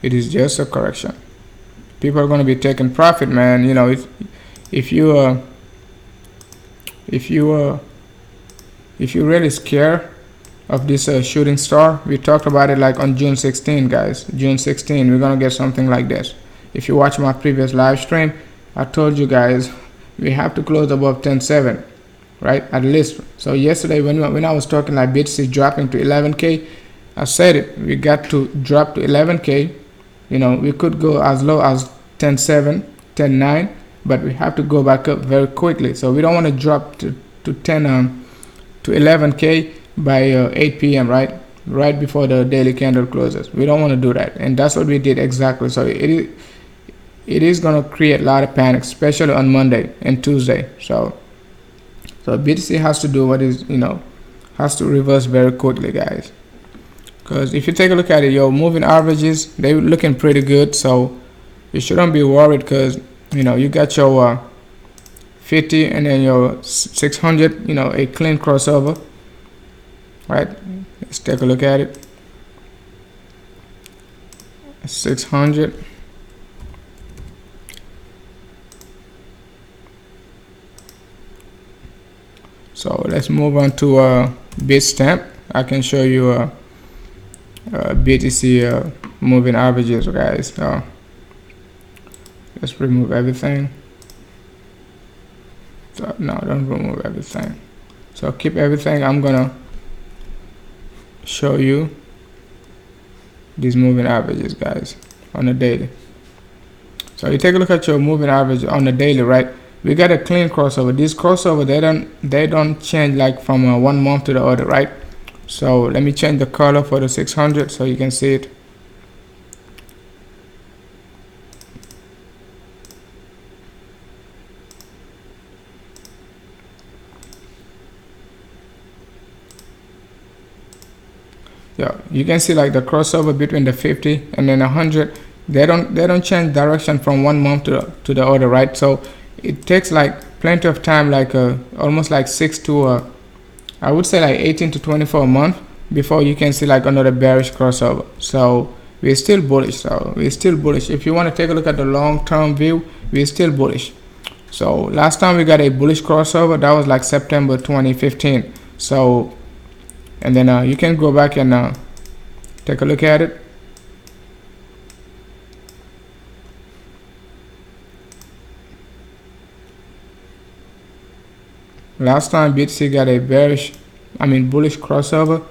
It is just a correction. People are gonna be taking profit, man. If you really scared of this shooting star, we talked about it like on June 16, guys. June 16, we're gonna get something like this. If you watch my previous live stream, I told you guys we have to close above 10.7, right? At least. So yesterday when I was talking like BTC dropping to 11K, I said it. We got to drop to 11K. We could go as low as 10.7, 10.9, but we have to go back up very quickly. So we don't want to drop to 11K by 8 p.m. right before the daily candle closes. We don't want to do that, and that's what we did exactly. So it is going to create a lot of panic, especially on Monday and Tuesday. So BTC has to do what is, has to reverse very quickly, guys. Because if you take a look at it, your moving averages, they're looking pretty good. So you shouldn't be worried because, you got your 50 and then your 600, a clean crossover, right? Let's take a look at it. 600. So let's move on to Bitstamp. I can show you BTC moving averages, guys. Let's remove everything. So, no, don't remove everything. So keep everything. I'm gonna show you these moving averages, guys, on the daily. So you take a look at your moving average on the daily, right? We got a clean crossover. This crossover, they don't change like from 1 month to the other, right? So let me change the color for the 600 so you can see it. Yeah, you can see like the crossover between the 50 and then 100. They don't change direction from 1 month to the other, right? So it takes like plenty of time, like almost like 6 to I would say like 18 to 24 months before you can see like another bearish crossover. So we're still bullish. If you want to take a look at the long-term view, we're still bullish. So last time we got a bullish crossover, that was like September 2015. So, and then you can go back and take a look at it. Last time BTC got a bullish crossover,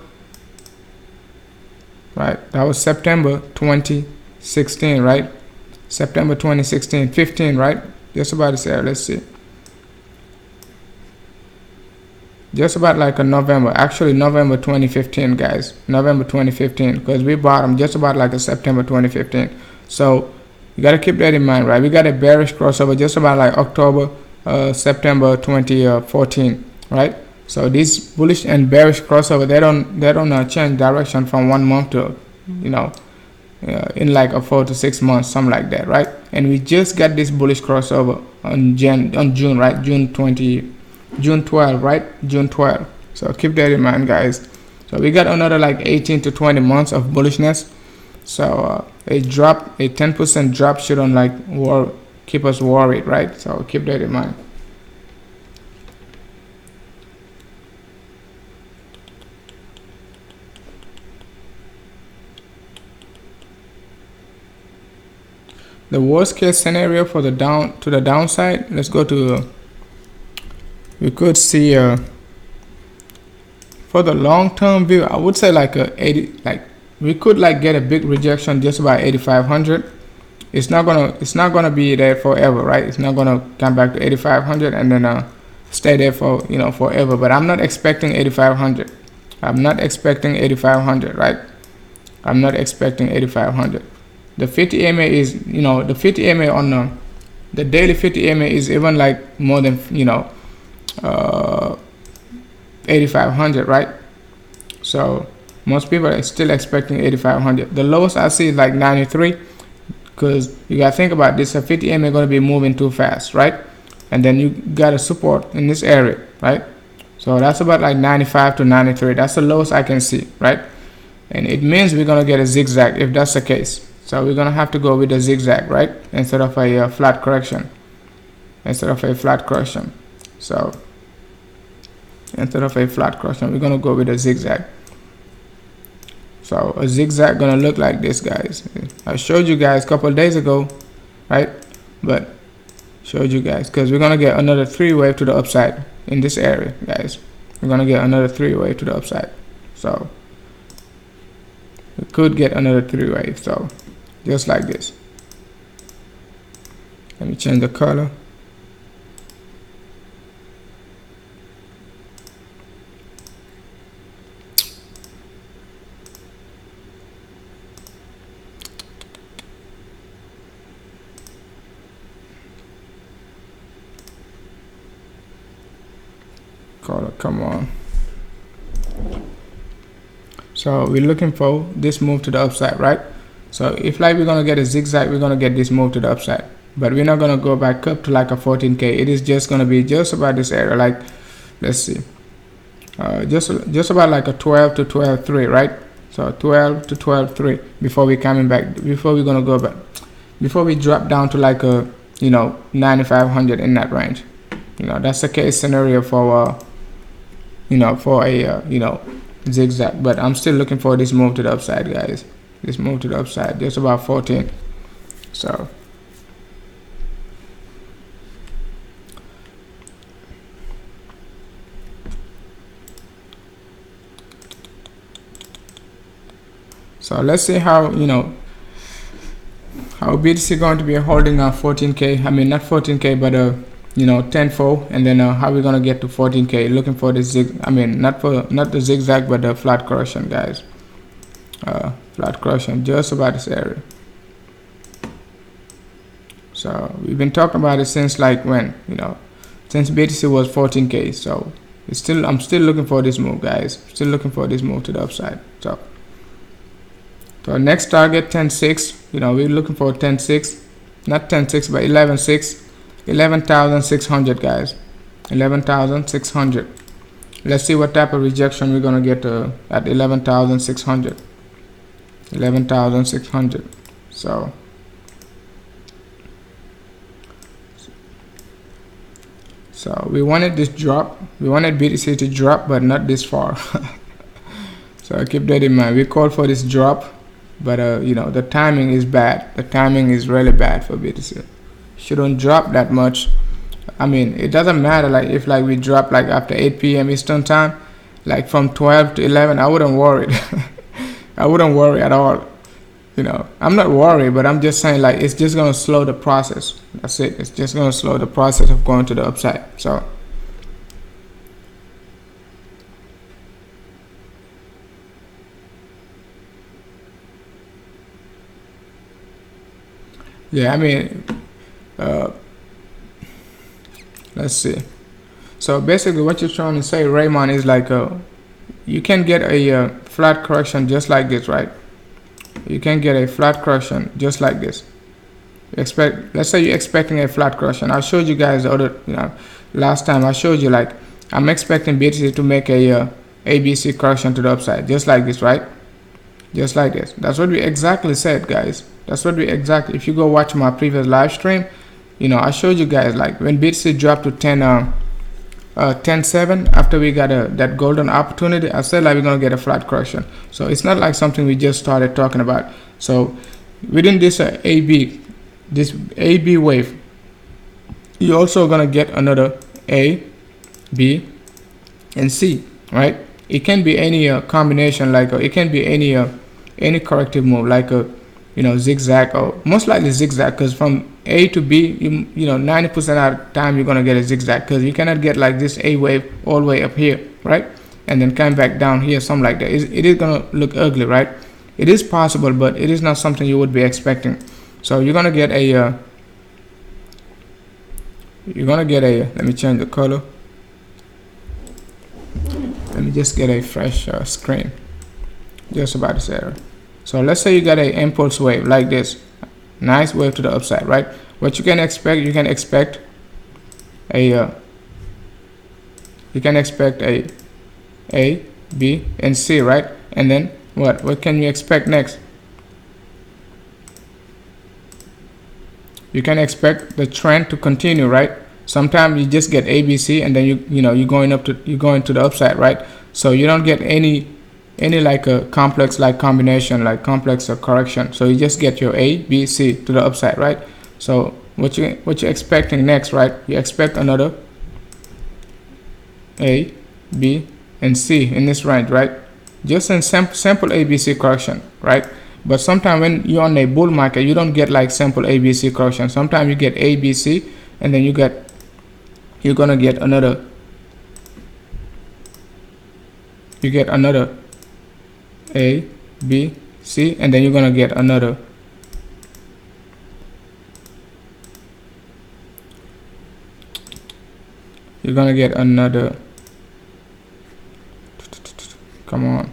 right? That was September 2016, right? September 2016, 15, right? Just about to say, let's see. Just about like a November, actually November 2015, guys. November 2015, because we bought them just about like a September 2015. So you got to keep that in mind, right? We got a bearish crossover just about like October, September 2014, right? So this bullish and bearish crossover, they don't change direction from 1 month to, in like a 4 to 6 months, something like that, right? And we just got this bullish crossover on June, right? June 12, right? June 12. So keep that in mind, guys. So we got another like 18 to 20 months of bullishness. So a 10% drop shouldn't like keep us worried, right? So keep that in mind. The worst case scenario for the downside, let's go to we could see for the long-term view, I would say like we could like get a big rejection just about 8,500. It's not gonna be there forever, right? It's not gonna come back to 8,500 and then stay there for forever. But I'm not expecting 8,500. I'm not expecting 8,500, right? I'm not expecting 8,500. The 50 EMA is, the 50 EMA on the daily 50 EMA is even like more than 8,500, right? So most people are still expecting 8,500. The lowest I see is like 93, because you gotta think about this. A 50 EMA going to be moving too fast, right? And then you got a support in this area, right? So that's about like 95 to 93. That's the lowest I can see, right? And it means we're gonna get a zigzag if that's the case. So we're gonna have to go with a zigzag, right? Instead of a flat correction. So instead of a flat correction, we're gonna go with a zigzag. So a zigzag gonna look like this, guys. I showed you guys a couple of days ago, right? But showed you guys, because we're gonna get another 3 wave to the upside in this area, guys. We're gonna get another 3 wave to the upside. So we could get another 3 wave. So just like this. Let me change the color. Color, come on. So we're looking for this move to the upside, right? So if like we're gonna get a zigzag, we're gonna get this move to the upside, but we're not gonna go back up to like a 14k. It is just gonna be just about this area, like, let's see, just about like a 12 to 12.3, right? So 12 to 12.3 before we coming back, before we're gonna go back, before we drop down to like a 9,500 in that range. That's the case scenario for for a zigzag. But I'm still looking for this move to the upside, guys. This move to the upside, just about 14. So let's see how how BTC going to be holding 14k. I mean, not 14k, but 10-4, and then how we're gonna get to 14k. Looking for this not the zigzag, but the flat correction, guys. Flat correction just about this area. So we've been talking about it since like when, since BTC was 14k. So I'm still looking for this move, guys. Still looking for this move to the upside. So next target 10.6. We're looking for 10.6, not 10.6, but 11.6. 11,600, guys. 11,600. Let's see what type of rejection we're gonna get at 11,600. 11,600. So we wanted this drop. We wanted BTC to drop, but not this far. So keep that in mind. We called for this drop, but the timing is bad. The timing is really bad for BTC. Shouldn't drop that much. I mean, it doesn't matter like if like we drop like after 8 p.m. Eastern time, like from 12 to 11, I wouldn't worry. I wouldn't worry at all. I'm not worried, but I'm just saying like it's just gonna slow the process. That's it. It's just gonna slow the process of going to the upside. So yeah, I mean, let's see. So basically what you're trying to say, Raymond, is like you can get a flat correction just like this, right? You can get a flat correction just like this. Let's say you're expecting a flat correction. I showed you guys the other, last time I showed you like I'm expecting BTC to make a ABC correction to the upside, just like this, right? Just like this. That's what we exactly said, guys. That's what we exactly. If you go watch my previous live stream, I showed you guys like when BTC dropped to 10.7 after we got that golden opportunity, I said like we're gonna get a flat correction. So it's not like something we just started talking about. So within this AB wave, you're also gonna get another A, B, and C, right? It can be any combination, like it can be any corrective move, like a zigzag, or most likely zigzag, because from A to B, 90% of the time you're gonna get a zigzag, because you cannot get like this A wave all the way up here, right, and then come back down here, something like that. It is gonna look ugly, right? It is possible, but it is not something you would be expecting. So you're gonna get a let me change the color. let me just get a fresh screen. Just about this error. So let's say you got a impulse wave like this, nice wave to the upside, right? What you can expect a A, B, and C, right? And then what can you expect next? You can expect the trend to continue, right? Sometimes you just get A, B, C, and then you're going to the upside, right? So you don't get any like a complex like combination, like complex correction. So you just get your A, B, C to the upside, right? So what you're expecting next, right? You expect another A, B, and C in this range, right? Just in simple ABC correction, right? But sometimes when you're on a bull market, you don't get like simple ABC correction. Sometimes you get ABC, and then you're gonna get another. You get another A, B, C, and then you're gonna get another. You're gonna get another. Come on.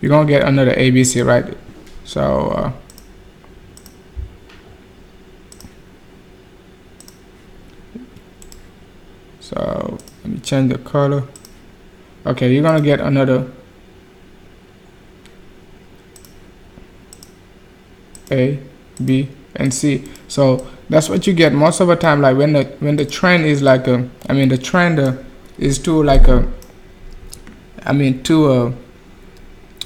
You're gonna get another ABC, right? So so let me change the color. Okay, you're gonna get another A, B, and C. So that's what you get most of the time. Like when the trend is like the trend is too like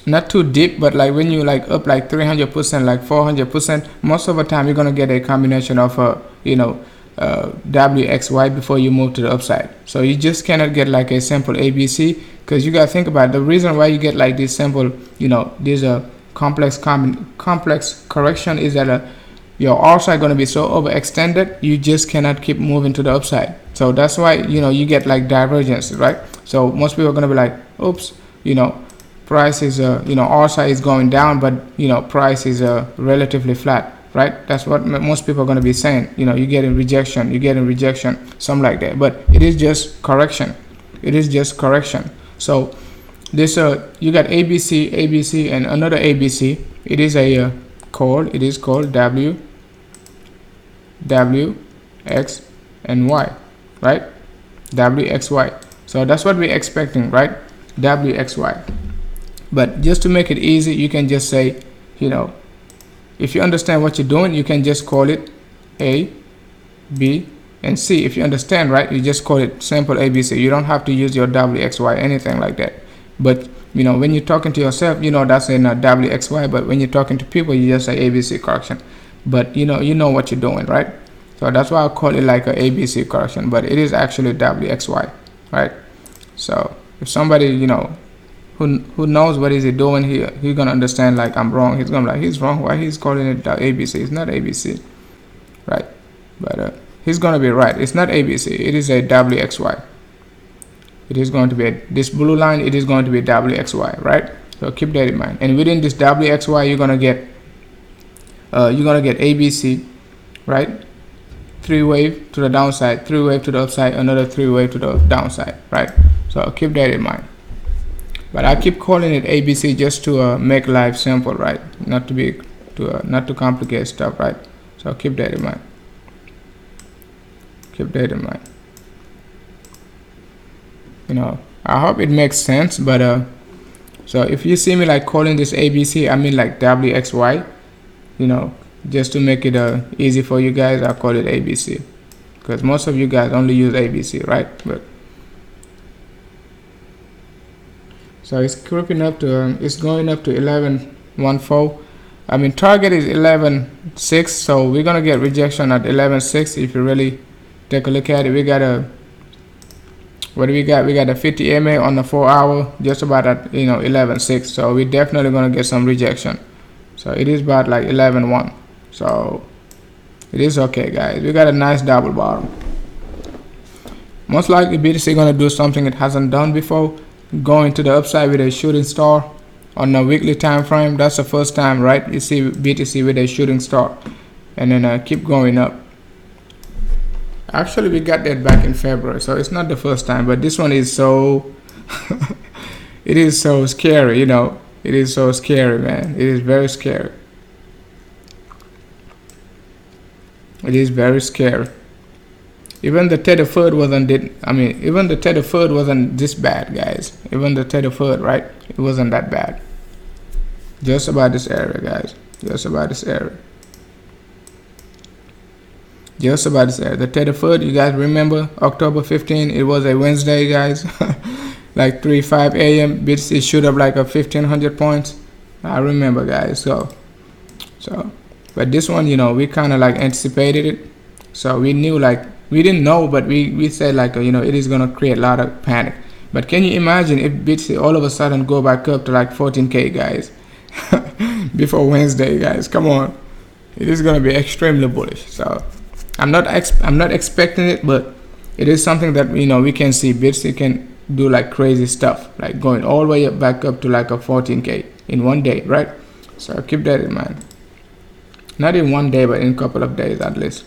not too deep, but like when you like up like 300%, like 400%, most of the time you're gonna get a combination of WXY before you move to the upside. So you just cannot get like a simple ABC, because you gotta think about it. The reason why you get like this simple, these complex correction is that your RSI is going to be so overextended, you just cannot keep moving to the upside. So that's why you get like divergence, right? So most people are going to be like, oops, price is RSI is going down, but price is relatively flat, right? That's what most people are going to be saying. You're getting rejection, something like that. But it is just correction. So this you got ABC, and another ABC. It is called W, X, and Y, right? WXY. So that's what we're expecting, right? WXY. But just to make it easy, you can just say, if you understand what you're doing, you can just call it A, B, and C. If you understand, right, you just call it simple ABC. You don't have to use your WXY, anything like that. But when you're talking to yourself, that's in a WXY. But when you're talking to people, you just say ABC correction. But you know what you're doing, right? So that's why I call it like a ABC correction, but it is actually WXY, right? So if somebody who knows what is he doing here, he's gonna understand like I'm wrong. He's gonna be like, he's wrong. Why he's calling it ABC? It's not ABC, right? But he's gonna be right. It's not ABC. It is a WXY. It is going to be this blue line. It is going to be WXY, right? So keep that in mind. And within this WXY, you're gonna get ABC, right? 3 wave to the downside, 3 wave to the upside, another 3 wave to the downside, right? So keep that in mind. But I keep calling it ABC just to make life simple, right? Not to complicate stuff, right? So keep that in mind. I hope it makes sense. But so if you see me like calling this ABC, I mean like WXY, just to make it easy for you guys, I call it ABC, because most of you guys only use ABC, right? But so it's creeping up to it's going up to 11.14. I mean target is 11.6, so we're gonna get rejection at 11.6. If you really take a look at it, we got what do we got? We got a 50 MA on the 4 hour, just about at 11.6. So we're definitely gonna get some rejection. So it is about like 11.1. So it is okay, guys. We got a nice double bottom. Most likely BTC gonna do something it hasn't done before, going to the upside with a shooting star on a weekly time frame. That's the first time, right? You see BTC with a shooting star, and then keep going up. Actually, we got that back in February, so it's not the first time. But this one is so, it is so scary, you know. It is so scary, man. It is very scary. It is very scary. Even the Tetherford wasn't even the Tetherford wasn't this bad, guys. Even the Tetherford, right? It wasn't that bad. Just about this area, guys. Just about this area. Just about this area. The Tetherford, you guys remember October 15? It was a Wednesday, guys. Like 3-5 a.m. BTC shoot up like a 1,500 points. I remember, guys. So, but this one, you know, we kind of like anticipated it. So we knew, like, we didn't know, but we said like, you know, it is gonna create a lot of panic. But can you imagine if BTC all of a sudden go back up to like 14K, guys, before Wednesday, guys? Come on, it is gonna be extremely bullish. So I'm not expecting it, but it is something that, you know, we can see BTC can do like crazy stuff, like going all the way up back up to like a 14K in one day, right? So keep that in mind. Not in one day, but in a couple of days at least.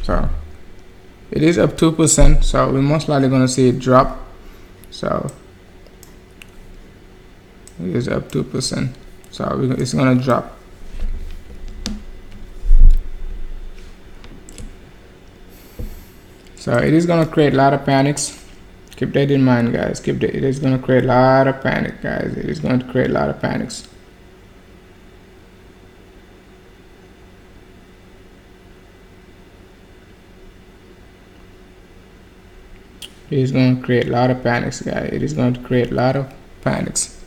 So it is up 2%, so we're most likely going to see it drop. So it is up 2%, so it's going to drop. So it is going to create a lot of panics. Keep that in mind, guys. It is going to create a lot of panic, guys. It is going to create a lot of panics. It is going to create a lot of panics, guys. It is going to create a lot of panics.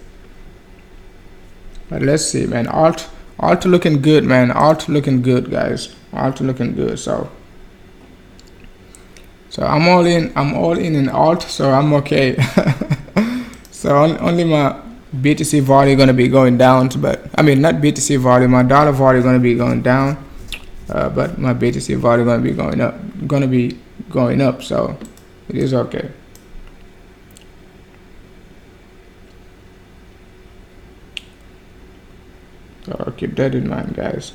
But let's see, man. Alt looking good, man. Alt looking good, guys. Alt looking good. So I'm all in alt, so I'm okay. So only my BTC volume gonna be going down, but I mean not BTC volume, my dollar volume gonna be going down, but my BTC volume gonna be going up, so it is okay. So keep that in mind, guys.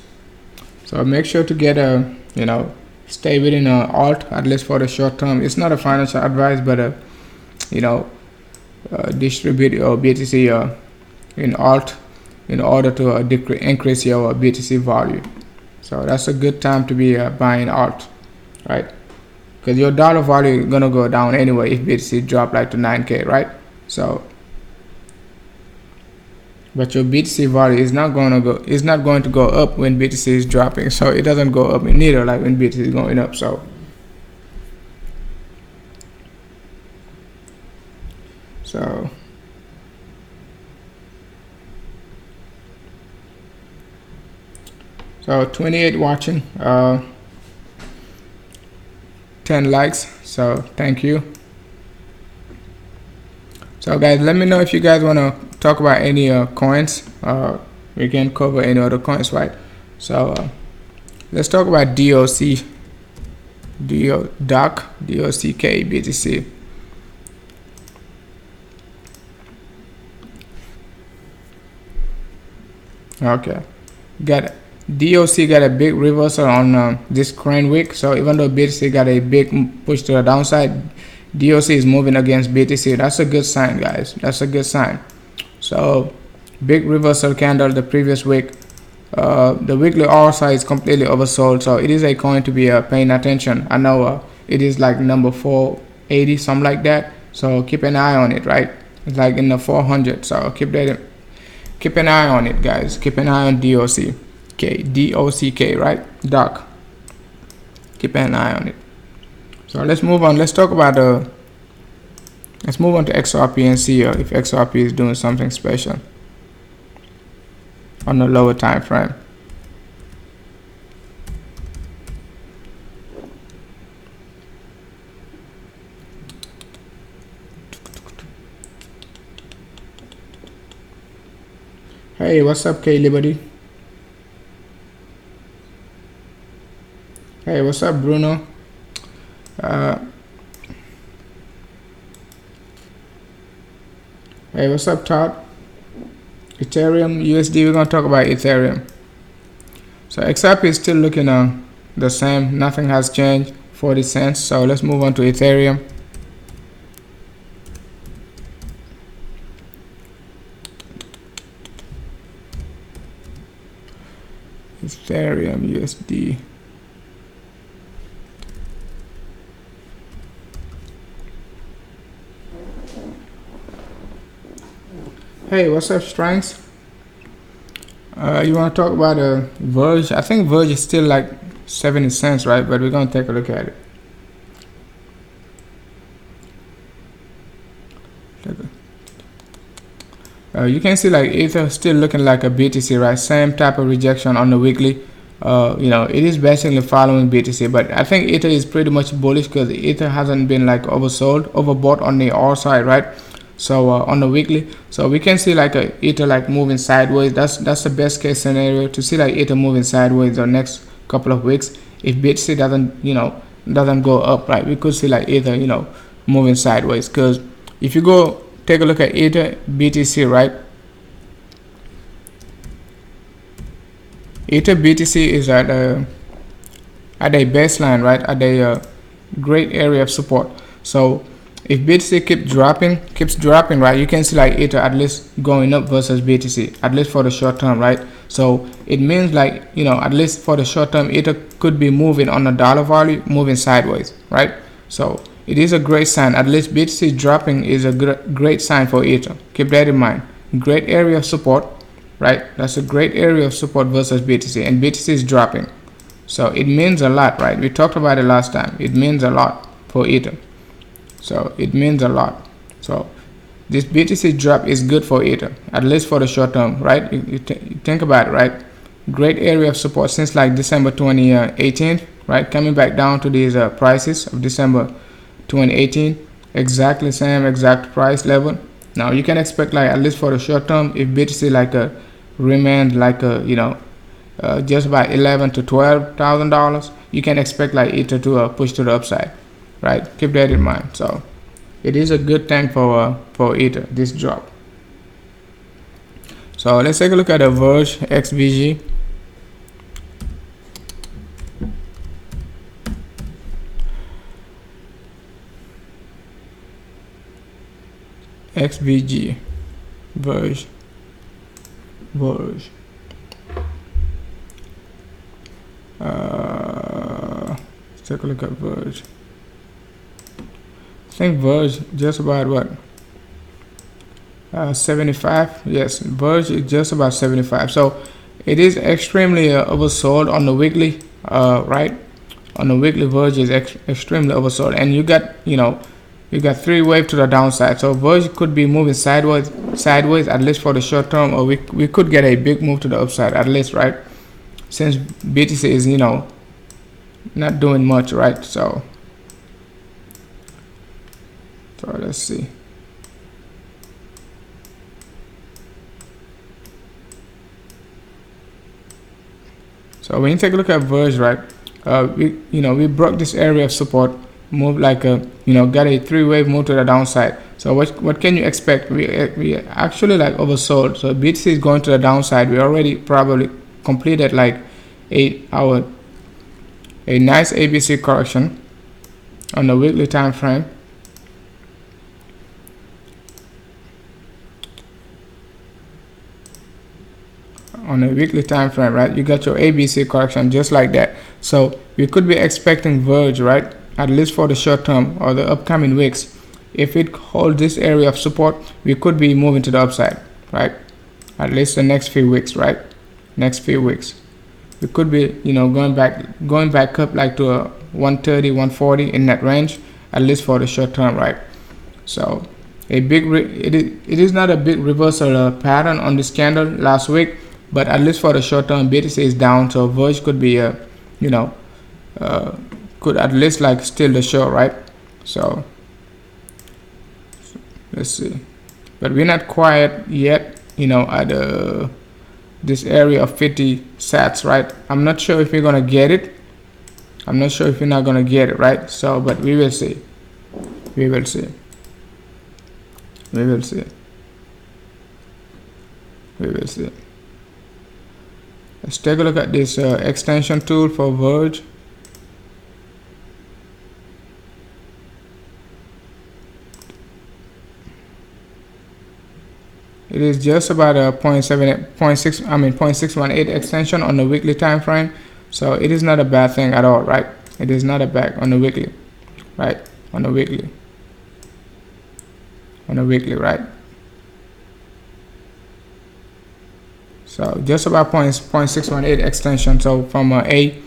So make sure to get a, you know, stay within alt, at least for the short term. It's not a financial advice, but you know, distribute your BTC in alt in order to increase your BTC value. So that's a good time to be buying alt, right? Because your dollar value is gonna go down anyway if BTC drop like to 9K, right? So, but your BTC value is not going to go up when BTC is dropping. So it doesn't go up neither like when BTC is going up. So so 28 watching, 10 likes, so thank you. So guys, let me know if you guys want to talk about any coins. We can cover any other coins, right? So let's talk about DOCK BTC. Okay, got it. DOC got a big reversal on this current week. So even though BTC got a big push to the downside, DOC is moving against BTC. That's a good sign, guys. That's a good sign. So big reversal candle the previous week. The weekly RSI is completely oversold, so it is a coin to be paying attention. I know it is like number 480, something like that. So keep an eye on it, right? It's like in the 400. So keep an eye on it, guys. Keep an eye on DOC. DOCK, right? DOC. Keep an eye on it. So let's move on. Let's talk about let's move on to XRP and see if XRP is doing something special on the lower time frame. Hey, what's up, K Liberty? Hey, what's up, Bruno? Hey, what's up, Todd? Ethereum, USD, we're going to talk about Ethereum. So XRP is still looking the same, nothing has changed, 40 cents. So let's move on to Ethereum. Ethereum USD. Hey, what's up, Strengths? You want to talk about Verge? I think Verge is still like 70 cents, right? But we're going to take a look at it. You can see like Ether still looking like a BTC, right? Same type of rejection on the weekly. You know, it is basically following BTC, but I think Ether is pretty much bullish because Ether hasn't been like overbought on the R side, right? So on the weekly, so we can see like a Ether like moving sideways. That's the best case scenario, to see like Ether moving sideways the next couple of weeks. If BTC doesn't go up, right, we could see like Ether moving sideways. Because if you go take a look at Ether BTC, right, Ether BTC is at a baseline, right, at a great area of support. So if BTC keeps dropping, right, you can see like Ether at least going up versus BTC, at least for the short term, right? So it means like, at least for the short term, Ether could be moving on the dollar value, moving sideways, right? So it is a great sign. At least BTC dropping is a great sign for Ether. Keep that in mind. Great area of support, right? That's a great area of support versus BTC, and BTC is dropping. So it means a lot, right? We talked about it last time. It means a lot for Ether. So it means a lot. So this BTC drop is good for Ether, at least for the short term, right? You think about it, right? Great area of support since like December 2018, right? Coming back down to these prices of December 2018, exactly same exact price level. Now you can expect like at least for the short term, if BTC like remained like just about $11,000 to $12,000, you can expect like Ether to push to the upside. Right, keep that in mind. So it is a good thing for Ether, this drop. So let's take a look at the Verge XVG. XVG Verge. Let's take a look at Verge. I think Verge just about what, 75. Yes, Verge is just about 75. So it is extremely oversold on the weekly, right? On the weekly, Verge is extremely oversold, and you got three waves to the downside. So Verge could be moving sideways at least for the short term, or we could get a big move to the upside at least, right? Since BTC is not doing much, right? So let's see. So when you take a look at Verge, right, we broke this area of support, moved like got a three-wave move to the downside. So what can you expect? We actually like oversold. So BTC is going to the downside. We already probably completed like a nice ABC correction on the weekly time frame. On a weekly time frame, right, you got your ABC correction just like that. So we could be expecting Verge, right, at least for the short term or the upcoming weeks. If it holds this area of support, we could be moving to the upside, right? At least the next few weeks, right? Next few weeks, we could be going back up like to a 130, 140 in that range, at least for the short term, right? So it is not a big reversal pattern on this candle last week. But at least for the short term, BTC is down, so Verge could be could at least like steal the show, right? So let's see, but we're not quite yet at this area of 50 sats, right? I'm not sure if we're gonna get it. I'm not sure if we're not gonna get it, right? So but we will see. We will see. Let's take a look at this extension tool for Verge. it is just about a 0.618 extension on the weekly time frame. So it is not a bad thing at all, right? It is not a bad on the weekly, right? On the weekly, right? So just about 0.618 extension. So from A,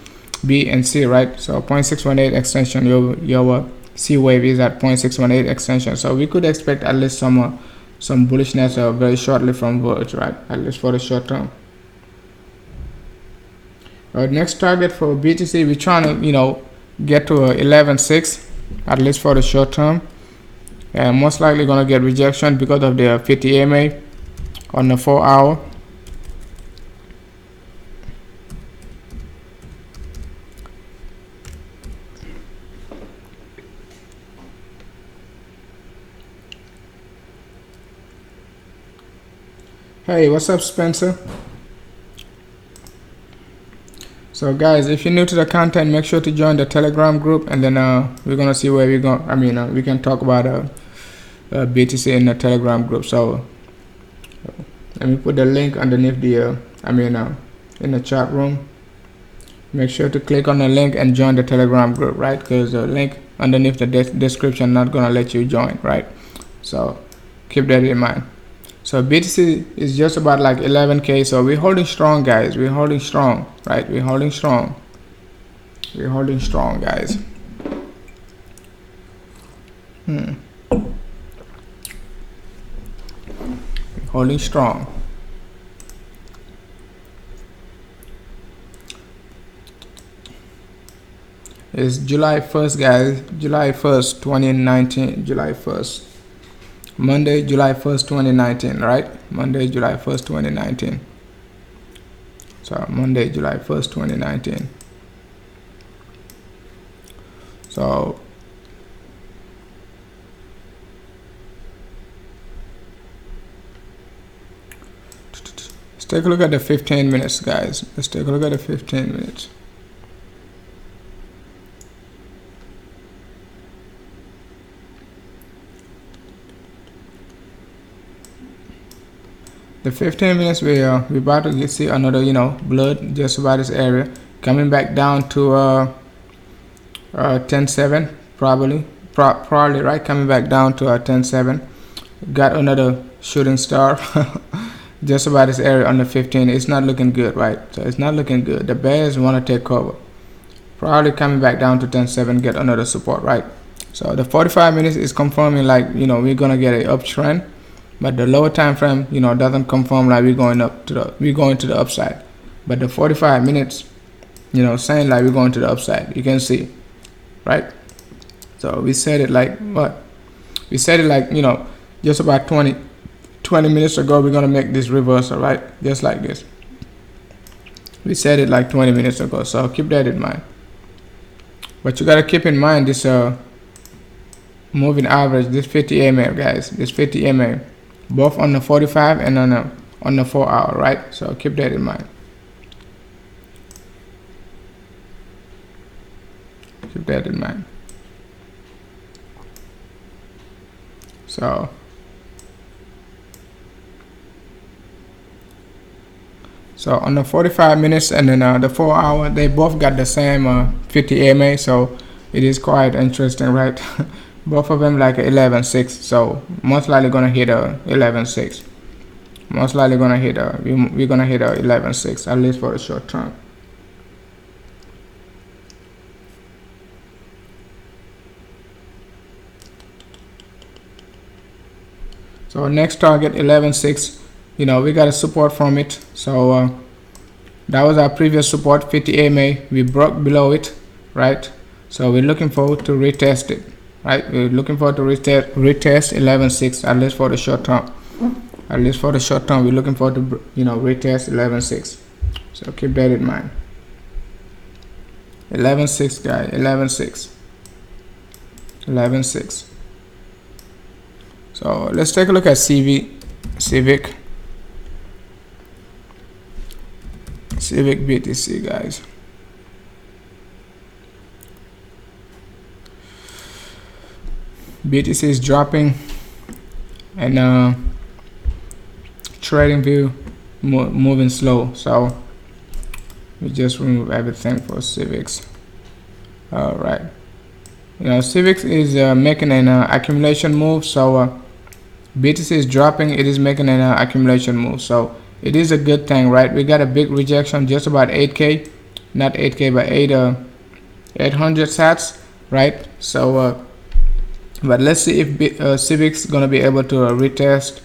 B, and C, right? So 0.618 extension, your C wave is at 0.618 extension. So we could expect at least some bullishness very shortly from Verge, right? At least for the short term. Our next target for BTC, we're trying to, get to 11.6 at least for the short term, and most likely gonna get rejection because of the 50 EMA on the 4 hour. Hey, what's up, Spencer? So guys, if you're new to the content, make sure to join the Telegram group, and then we're gonna see where we go. We can talk about BTC in the Telegram group. So let me put the link underneath the in the chat room. Make sure to click on the link and join the Telegram group, right? Because the link underneath the description not gonna let you join, right? So keep that in mind. So BTC is just about like 11K. So we're holding strong, guys. We're holding strong, right? We're holding strong. We're holding strong, guys. We're holding strong. It's July 1st, guys. July 1st, 2019. July 1st. Monday, July 1st, 2019, right? Monday, July 1st, 2019. So Monday, July 1st, 2019. So let's take a look at the 15 minutes, guys. Let's take a look at the 15 minutes. The 15 minutes we about to see another blood just about this area, coming back down to 10.7 probably right, coming back down to 10.7. Got another shooting star just about this area on the 15. It's not looking good, right? So it's not looking good. The bears want to take cover, probably coming back down to 10.7, get another support, right? So the 45 minutes is confirming like we're gonna get an uptrend. But the lower time frame, doesn't confirm like we're going to the upside. But the 45 minutes, saying like we're going to the upside. You can see, right? So we said it like what? We said it like just about 20 minutes ago. We're gonna make this reversal, right? Just like this. We said it like 20 minutes ago. So keep that in mind. But you gotta keep in mind this moving average, this 50 EMA, guys. This 50 EMA. Both on the 45 and on the 4 hour, right? So keep that in mind. Keep that in mind. So on the 45 minutes and then the 4 hour, they both got the same 50 EMA. So it is quite interesting, right? Both of them like 11.6, so most likely gonna hit a 11.6. Most likely gonna hit we're gonna hit a 11.6 at least for the short term. So next target 11.6. We got a support from it. So that was our previous support 50 EMA. We broke below it, right? So we're looking forward to retest it. Right, we're looking forward to retest 11.6 at least for the short term. At least for the short term, we're looking forward to retest 11.6. So keep that in mind. 11.6, guys. 11.6. 11.6. So let's take a look at Civic BTC, guys. BTC is dropping, and trading view, moving slow. So we just remove everything for Civics. All right. Civics is making an accumulation move. So BTC is dropping. It is making an accumulation move. So it is a good thing, right? We got a big rejection, just about 8K, not 8K, but 800 sats, right? So but let's see if Civics gonna be able to retest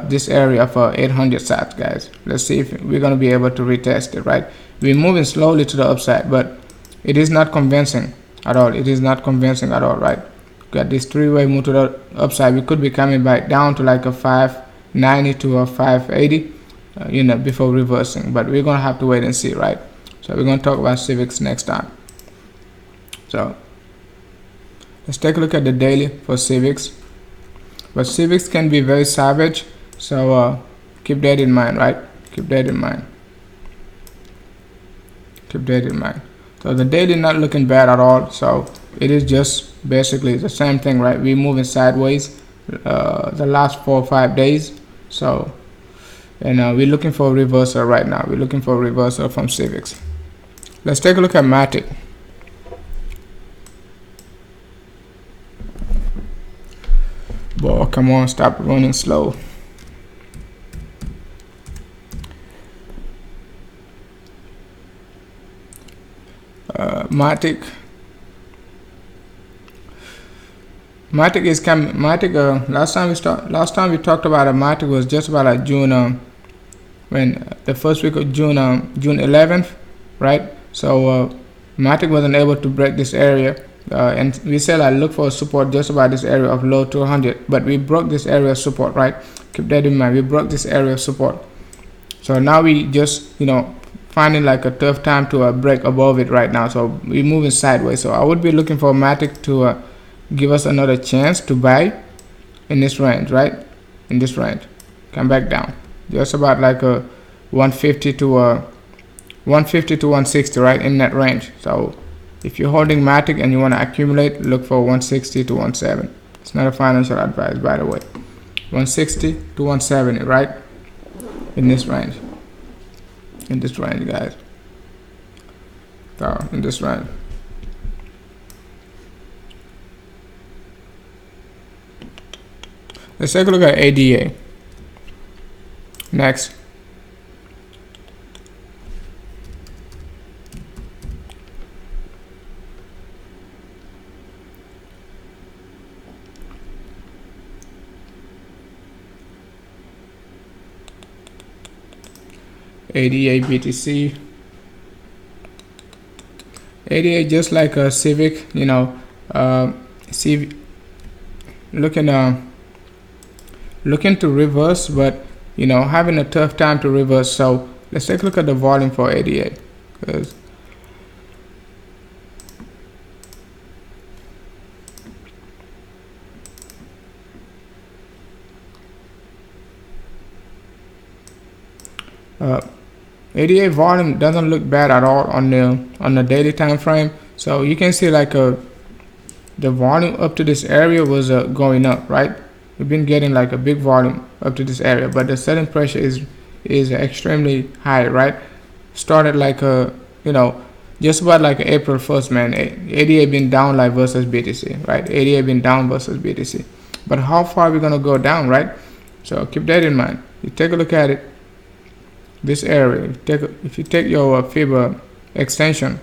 this area for 800 sats, guys. Let's see if we're gonna be able to retest it, right? We're moving slowly to the upside, but it is not convincing at all. It is not convincing at all, right? Got this three-way move to the upside. We could be coming back down to like a 590 to a 580, before reversing. But we're gonna have to wait and see, right? So we're gonna talk about Civics next time. So let's take a look at the daily for Civics. But Civics can be very savage, so keep that in mind, right? Keep that in mind. Keep that in mind. So the daily not looking bad at all. So it is just basically the same thing, right? We're moving sideways the last 4 or 5 days. So and we're looking for a reversal right now. We're looking for a reversal from Civics. Let's take a look at Matic. Boy, come on, stop running slow. Matic is coming. Matic. Last time we talked about Matic was just about like June. When the first week of June, June 11th, right? So Matic wasn't able to break this area, and we said I look for support just about this area of low 200, but we broke this area of support, right? Keep that in mind. We broke this area of support. So now we just finding like a tough time to break above it right now. So we're moving sideways. So I would be looking for Matic to give us another chance to buy in this range, right? In this range, come back down just about like a 150 to 160, right, in that range. So if you're holding Matic and you want to accumulate, look for 160 to 170. It's not a financial advice, by the way. 160 to 170, right, in this range. In this range, guys. So in this range. Let's take a look at ADA. Next. ADA BTC. ADA just like a Civic, looking to reverse, but having a tough time to reverse. So let's take a look at the volume for ADA, because ADA volume doesn't look bad at all on the daily time frame. So you can see like the volume up to this area was going up, right? We've been getting like a big volume up to this area, but the selling pressure is extremely high, right? Started like just about like April 1st, man. ADA been down like versus BTC, right? ADA been down versus BTC, but how far are we gonna go down, right? So keep that in mind. You take a look at it. This area, if you take your Fibber extension,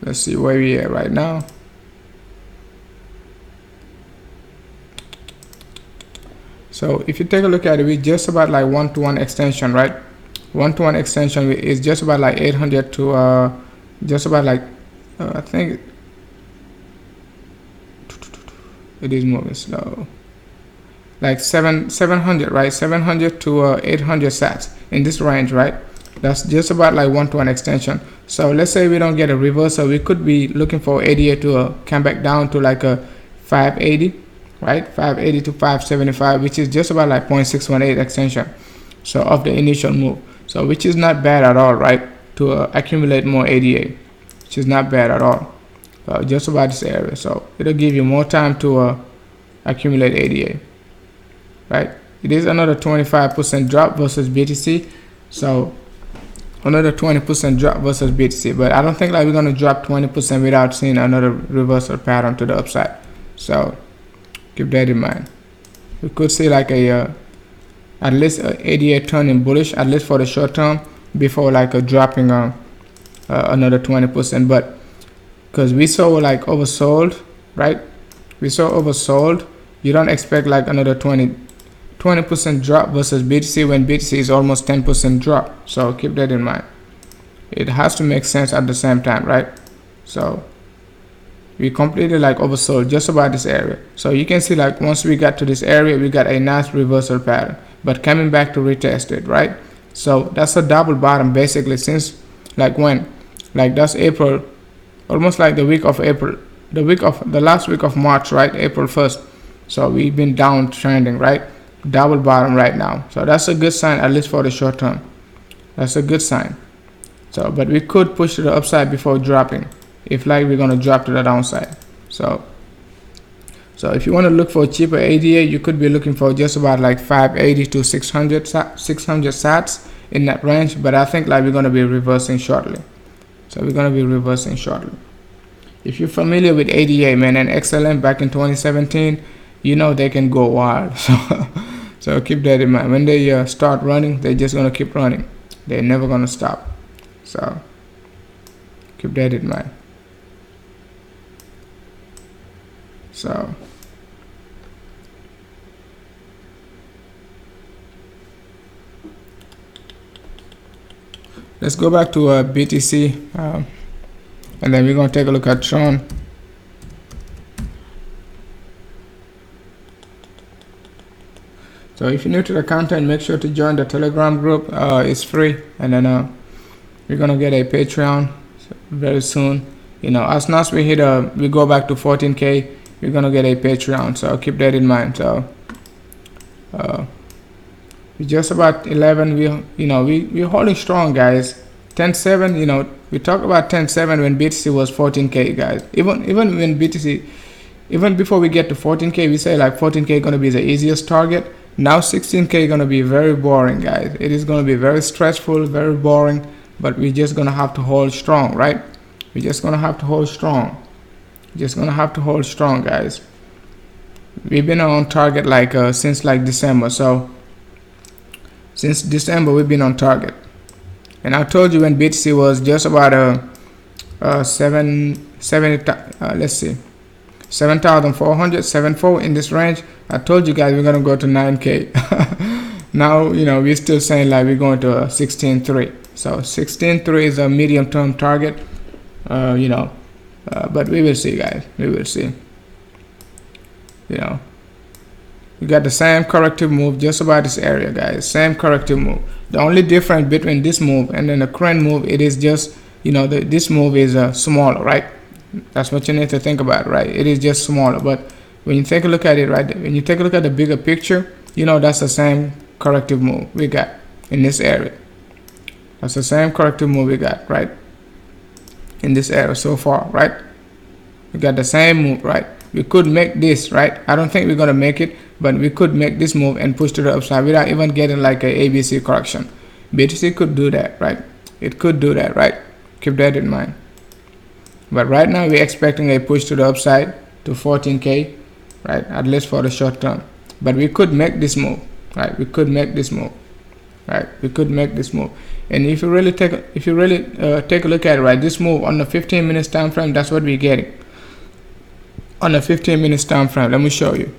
let's see where we are right now. So if you take a look at it, we just about like 1-to-1 extension, right? 1-to-1 extension is just about like 800 to just about like I think it is moving slow. Like 700, right? 700 to 800 sats in this range, right? That's just about like 1-to-1 extension. So let's say we don't get a reversal, we could be looking for ADA to come back down to like a 580, right? 580 to 575, which is just about like 0.618 extension. So of the initial move, so which is not bad at all, right? To accumulate more ADA, which is not bad at all. Just about this area, so it'll give you more time to accumulate ADA. right? It is another 25% drop versus BTC. So another 20% drop versus BTC, but I don't think like we're gonna drop 20% without seeing another reversal pattern to the upside. So keep that in mind. We could see like a at least a 88 turning bullish, at least for the short term, before like a dropping another 20%. But because we saw like oversold, right? We saw oversold. You don't expect like another 20% drop versus BTC when BTC is almost 10% drop. So keep that in mind. It has to make sense at the same time, right? So we completely like oversold just about this area. So you can see like once we got to this area, we got a nice reversal pattern, but coming back to retest it, right? So that's a double bottom basically since like when, like that's April, almost like the week of April, the last week of March, right? April 1st. So we've been down trending, right? Double bottom right now. So that's a good sign, at least for the short term. That's a good sign. So, but we could push to the upside before dropping, if like we're gonna drop to the downside. So if you want to look for cheaper ADA, you could be looking for just about like 580 to 600 sats in that range. But I think like we're gonna be reversing shortly. So we're gonna be reversing shortly. If you're familiar with ADA, man, and XLM back in 2017, you know they can go wild. So keep that in mind. When they start running, they're just gonna keep running. They're never gonna stop. So keep that in mind. So let's go back to BTC, and then we're going to take a look at Tron. So if you're new to the content, make sure to join the Telegram group. It's free, and then we're going to get a Patreon very soon. You know, as soon as we hit we go back to 14K, we're gonna get a Patreon, so keep that in mind. So we just about 11. We're holding strong, guys. 10.7. You know, we talked about 10.7 when BTC was 14K, guys. Even when BTC, even before we get to 14K, we say like 14K gonna be the easiest target. Now 16K gonna be very boring, guys. It is gonna be very stressful, very boring. But we're just gonna have to hold strong, right? We're just gonna have to hold strong. Just gonna have to hold strong, guys. We've been on target like since like December. So since December we've been on target, and I told you when BTC was just about 7,400, 7.4 in this range. I told you guys we're gonna go to 9K. Now you know we're still saying like we're going to 16.3. So 16.3 is a medium term target. But we will see, guys. We will see. You know, we got the same corrective move just about this area, guys. Same corrective move. The only difference between this move and then the current move, it is just, you know, this move is smaller, right? That's what you need to think about, right? It is just smaller. But when you take a look at it, right, when you take a look at the bigger picture, you know that's the same corrective move we got in this area. That's the same corrective move we got, right? In this area so far, right? We got the same move, right? We could make this, right? I don't think we're gonna make it, but we could make this move and push to the upside without even getting like a ABC correction. BTC could do that, right? It could do that, right? Keep that in mind. But right now we're expecting a push to the upside to 14K, right? At least for the short term. But we could make this move, right? We could make this move, right? We could make this move. And if you really take a look at it, right, this move on the 15 minutes time frame, that's what we're getting. On the 15 minutes time frame, let me show you.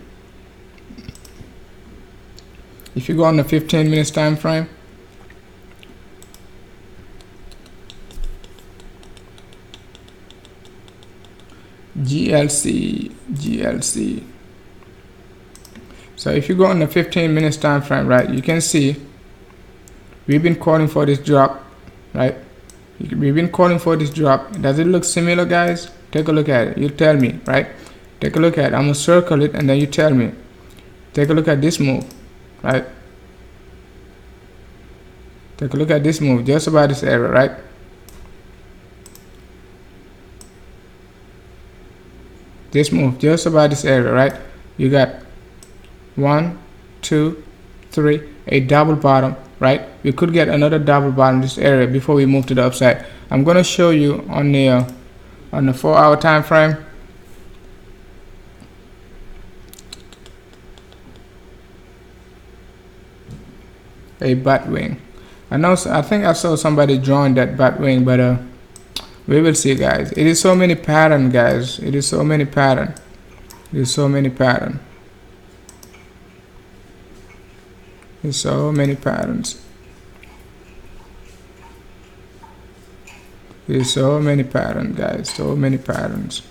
If you go on the 15 minutes time frame, GLC. So if you go on the 15 minutes time frame, right, you can see we've been calling for this drop, right? We've been calling for this drop. Does it look similar, guys? Take a look at it. You tell me, right? Take a look at it. I'm gonna circle it and then you tell me. Take a look at this move, right? Take a look at this move, just about this area, right? This move, just about this area, right? You got 1, 2, 3, a double bottom, right? We could get another double bottom in this area before we move to the upside. I'm going to show you on the 4-hour time frame. A bat wing. I think I saw somebody drawing that bat wing, but we will see, guys. It is so many pattern, guys. It is so many pattern. It is so many pattern. There's so many patterns. There's so many patterns, guys. So many patterns.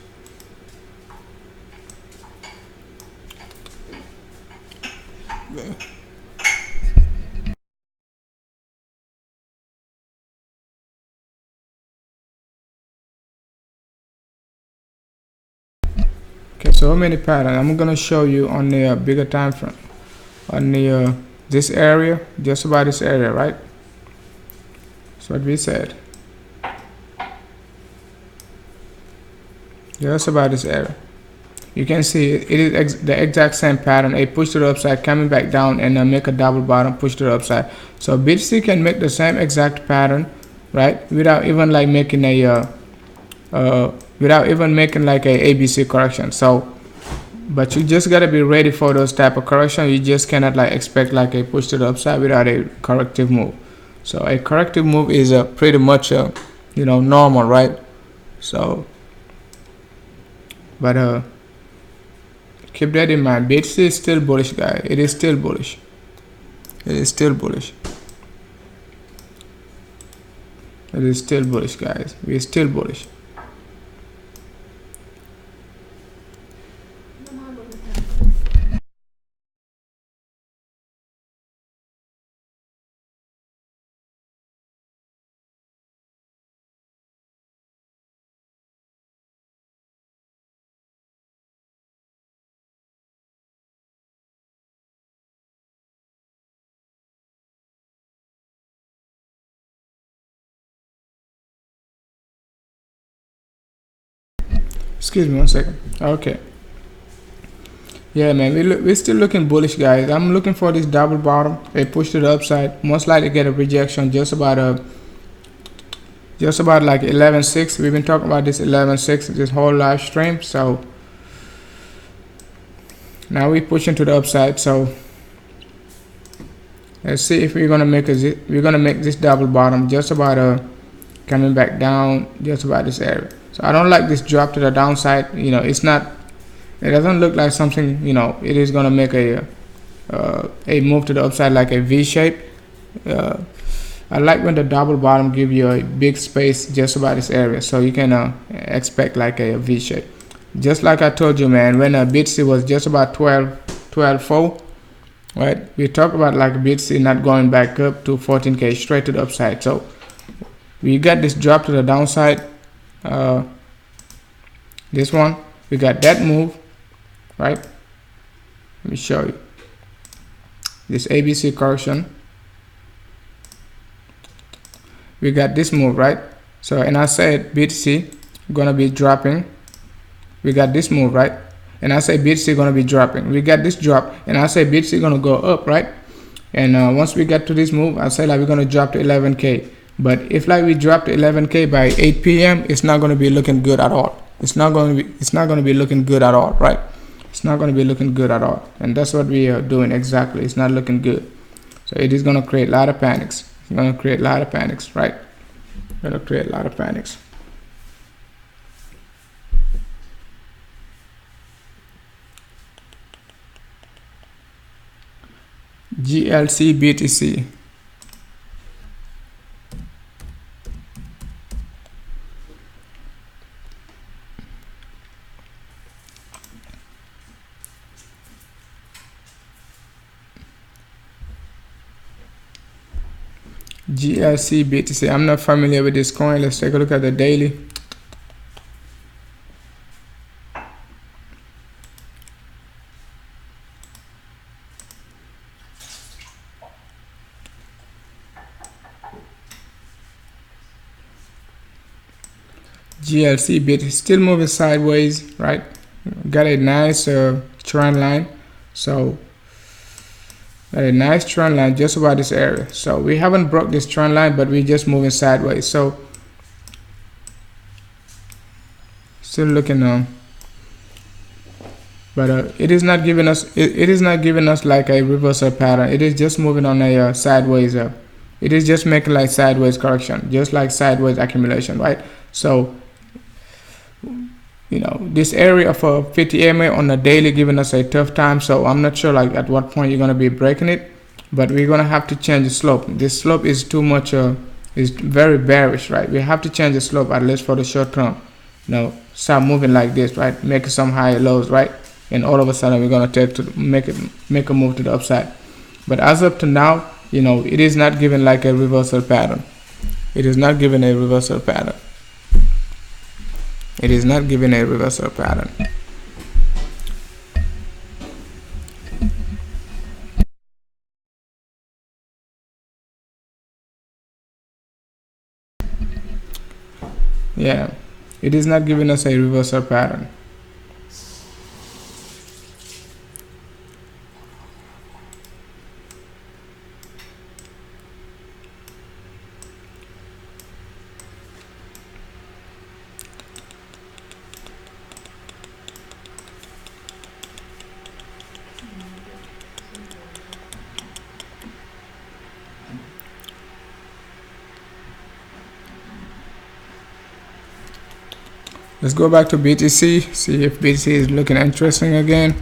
Okay, so many patterns. I'm gonna show you on the bigger time frame, on the this area, just about this area, right? That's what we said. Just about this area. You can see it is the exact same pattern. A push to the upside, coming back down, and make a double bottom, push to the upside. So BTC can make the same exact pattern, right? Without even like making a without even making like a ABC correction. So, but you just gotta be ready for those type of correction. You just cannot like expect like a push to the upside without a corrective move. So a corrective move is pretty much normal, right? So, but keep that in mind. BTC is still bullish, guys. It is still bullish. It is still bullish. It is still bullish, guys. We are still bullish. Excuse me 1 second. Okay. Yeah, man, we're still looking bullish, guys. I'm looking for this double bottom, a push to the upside. Most likely get a rejection just about like 11.6. We've been talking about this 11.6 this whole live stream. So now we're pushing to the upside. So let's see if we're gonna make this double bottom just about coming back down just about this area. So I don't like this drop to the downside. It's not. It doesn't look like something. It is gonna make a move to the upside like a V shape. I like when the double bottom give you a big space just about this area, so you can expect like a V shape. Just like I told you, man, when BTC was just about 12.4, right? We talked about like BTC not going back up to 14K straight to the upside. So we got this drop to the downside. This one, we got that move, right? Let me show you this ABC correction. We got this move, right? So, and I said BTC gonna be dropping. We got this move, right? And I say BTC gonna be dropping. We got this drop, and I say BTC gonna go up, right? And once we get to this move, I say like we're gonna drop to 11K. But if like we drop to 11K by 8 p.m., it's not gonna be looking good at all. It's not gonna be looking good at all, right? It's not gonna be looking good at all, and that's what we are doing exactly. It's not looking good, so it is gonna create a lot of panics. It's gonna create a lot of panics, right? Gonna create a lot of panics. GLC BTC. GLC BTC. I'm not familiar with this coin. Let's take a look at the daily. GLC BTC still moving sideways, right? Got a nice trend line. So Got a nice trend line just about this area. So we haven't broke this trend line, but we're just moving sideways. So still looking on, but it is not giving us. It is not giving us like a reversal pattern. It is just moving on a sideways. It is just making like sideways correction, just like sideways accumulation, right? So you know, this area of 50 EMA on the daily giving us a tough time. So I'm not sure like at what point you're gonna be breaking it, but we're gonna have to change the slope. This slope is too much. Is very bearish, right? We have to change the slope at least for the short term. You know, start moving like this, right? Make some higher lows, right? And all of a sudden we're gonna make a move to the upside. But as up to now, you know, it is not giving like a reversal pattern. It is not giving a reversal pattern. It is not giving a reversal pattern. Yeah, it is not giving us a reversal pattern. Let's go back to BTC, see if BTC is looking interesting again.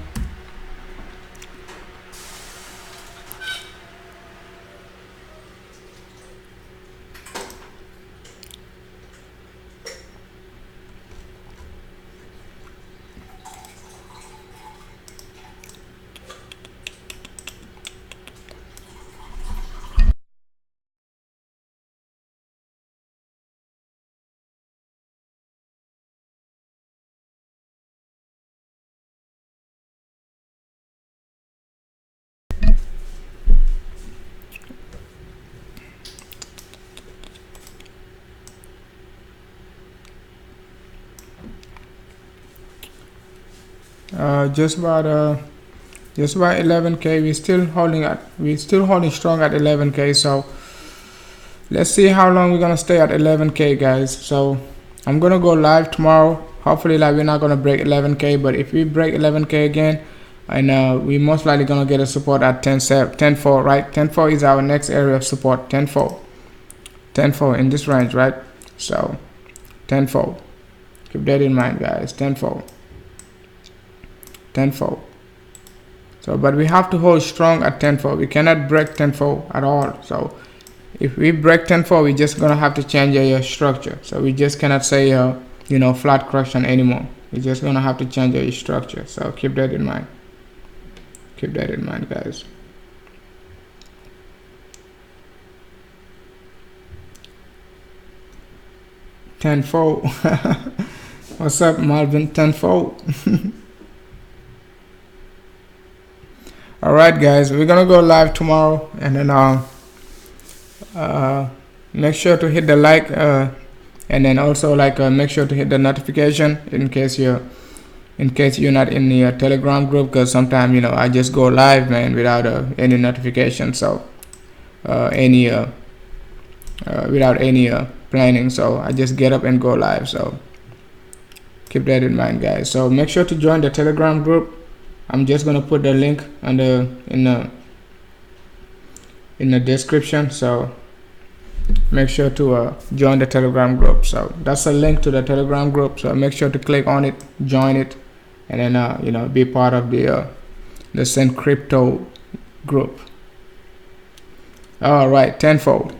Just about 11k. We're still holding strong at 11k. So let's see how long we're gonna stay at 11k, guys. So I'm gonna go live tomorrow. Hopefully, like, we're not gonna break 11k, but if we break 11k again, and we most likely gonna get a support at 10.4, right? 10.4 is our next area of support. 10.4 in this range, right? So 10.4. Keep that in mind, guys. 10.4. So but we have to hold strong at 10.4. We cannot break 10.4 at all. So if we break 10.4, we're just gonna have to change your structure. So we just cannot say you know, flat correction anymore. We're just gonna have to change your structure. So keep that in mind. Keep that in mind, guys. Tenfold. What's up, Marvin? Tenfold. All right, guys, we're gonna go live tomorrow, and then make sure to hit the like, and then also like make sure to hit the notification in case you're not in the Telegram group, because sometimes, you know, I just go live, man, without any notification. So without any planning. So I just get up and go live. So keep that in mind, guys. So make sure to join the Telegram group. I'm just gonna put the link in the description. So make sure to join the Telegram group. So that's a link to the Telegram group. So make sure to click on it, join it, and then you know, be part of the Send Crypto group. All right, tenfold.